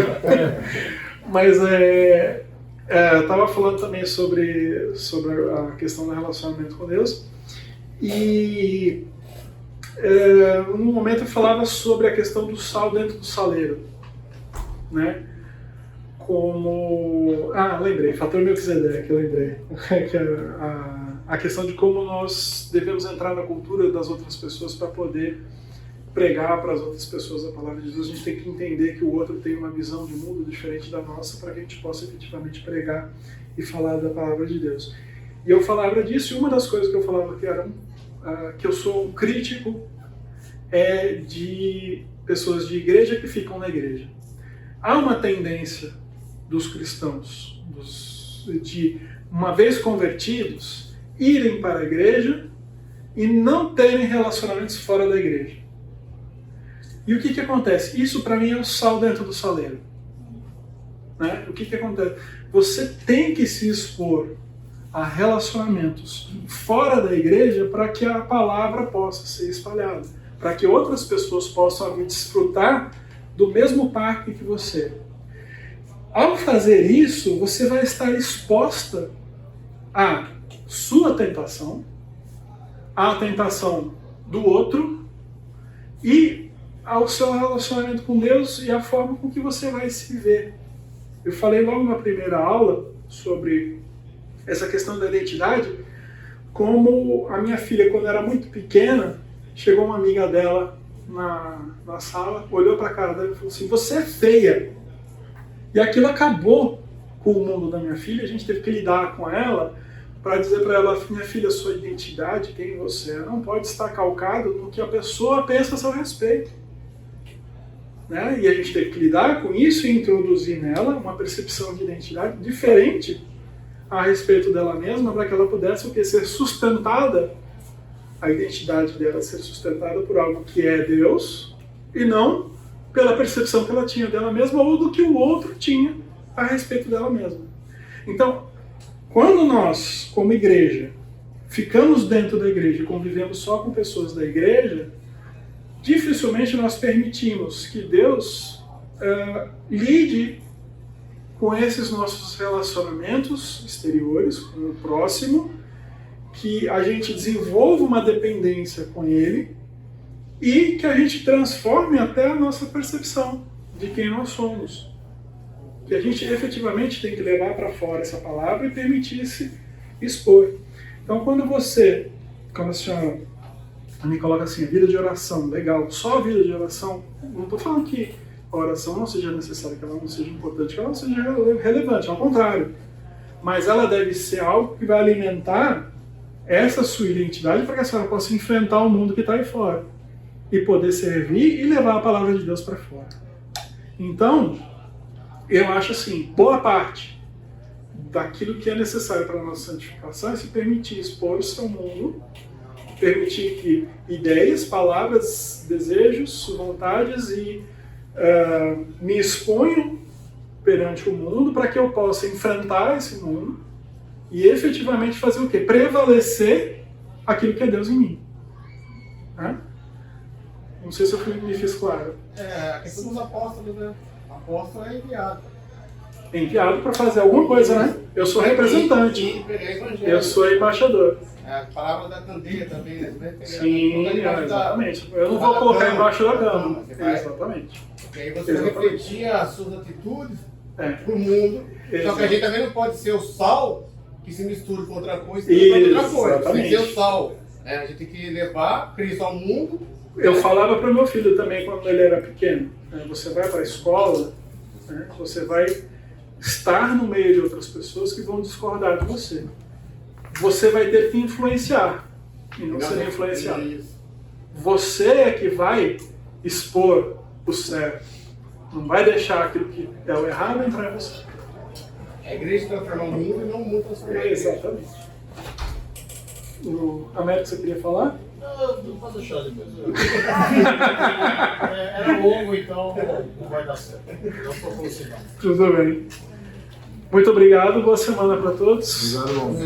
Mas eu estava falando também sobre a questão do relacionamento com Deus. E num momento eu falava sobre a questão do sal dentro do saleiro. Né? Como... lembrei, fator Melquisedeque, eu lembrei. Que a questão de como nós devemos entrar na cultura das outras pessoas para poder pregar para as outras pessoas a palavra de Deus. A gente tem que entender que o outro tem uma visão de mundo diferente da nossa para que a gente possa efetivamente pregar e falar da palavra de Deus. E eu falava disso, e uma das coisas que eu falava que eu sou um crítico de pessoas de igreja que ficam na igreja. Há uma tendência dos cristãos, de uma vez convertidos, irem para a igreja e não terem relacionamentos fora da igreja. E o que acontece? Isso para mim é o sal dentro do saleiro. Né? O que acontece? Você tem que se expor a relacionamentos fora da igreja para que a palavra possa ser espalhada, para que outras pessoas possam vir desfrutar do mesmo parque que você. Ao fazer isso, você vai estar exposta à sua tentação, à tentação do outro e ao seu relacionamento com Deus e a forma com que você vai se ver. Eu falei logo na primeira aula sobre essa questão da identidade, como a minha filha, quando era muito pequena, chegou uma amiga dela na sala, olhou para a cara dela e falou assim: você é feia. E aquilo acabou com o mundo da minha filha. A gente teve que lidar com ela para dizer para ela: minha filha, sua identidade, quem você é, não pode estar calcado no que a pessoa pensa a seu respeito. Né? E a gente teve que lidar com isso e introduzir nela uma percepção de identidade diferente a respeito dela mesma, para que ela pudesse o quê? Ser sustentada, a identidade dela ser sustentada por algo que é Deus e não pela percepção que ela tinha dela mesma ou do que o outro tinha a respeito dela mesma. Então, quando nós, como igreja, ficamos dentro da igreja e convivemos só com pessoas da igreja, dificilmente nós permitimos que Deus lide com esses nossos relacionamentos exteriores, com o próximo, que a gente desenvolva uma dependência com Ele e que a gente transforme até a nossa percepção de quem nós somos. Que a gente efetivamente tem que levar para fora essa palavra e permitir-se expor. Então, quando a senhora me coloca assim, a vida de oração, legal, só a vida de oração, não estou falando que a oração não seja necessária, que ela não seja importante, que ela não seja relevante, ao contrário. Mas ela deve ser algo que vai alimentar essa sua identidade para que a senhora possa enfrentar o mundo que está aí fora e poder servir e levar a palavra de Deus para fora. Então, eu acho assim, boa parte daquilo que é necessário para a nossa santificação é se permitir expor o seu mundo, permitir que ideias, palavras, desejos, vontades e me exponham perante o mundo para que eu possa enfrentar esse mundo e efetivamente fazer o quê? Prevalecer aquilo que é Deus em mim. Né? Não sei se eu me fiz claro. A questão dos apóstolos, né? O apóstolo é enviado. É enviado para fazer alguma coisa, né? Eu sou representante. E pregar evangelho. Eu sou embaixador. A palavra da candeia também, né? Sim, exatamente. Eu não vou colocar embaixo da cama. Exatamente. Porque aí você vai refletir as suas atitudes pro mundo. Exato. Só que a gente também não pode ser o sal que se mistura com outra coisa e com outra coisa. Tem que ser o sal. A gente tem que levar Cristo ao mundo. Eu falava para o meu filho também quando ele era pequeno. Você vai para a escola, você vai estar no meio de outras pessoas que vão discordar de você. Você vai ter que influenciar e não ser influenciado. Você é que vai expor o certo. Não vai deixar aquilo que é o errado entrar em você. A igreja transforma o mundo e não o mundo transforma a igreja. Exatamente. O Américo, você queria falar? Não pode deixar depois. Era longo, então não vai dar certo. Não estou conseguindo. Tudo bem. Muito obrigado, boa semana para todos. Obrigado, irmão.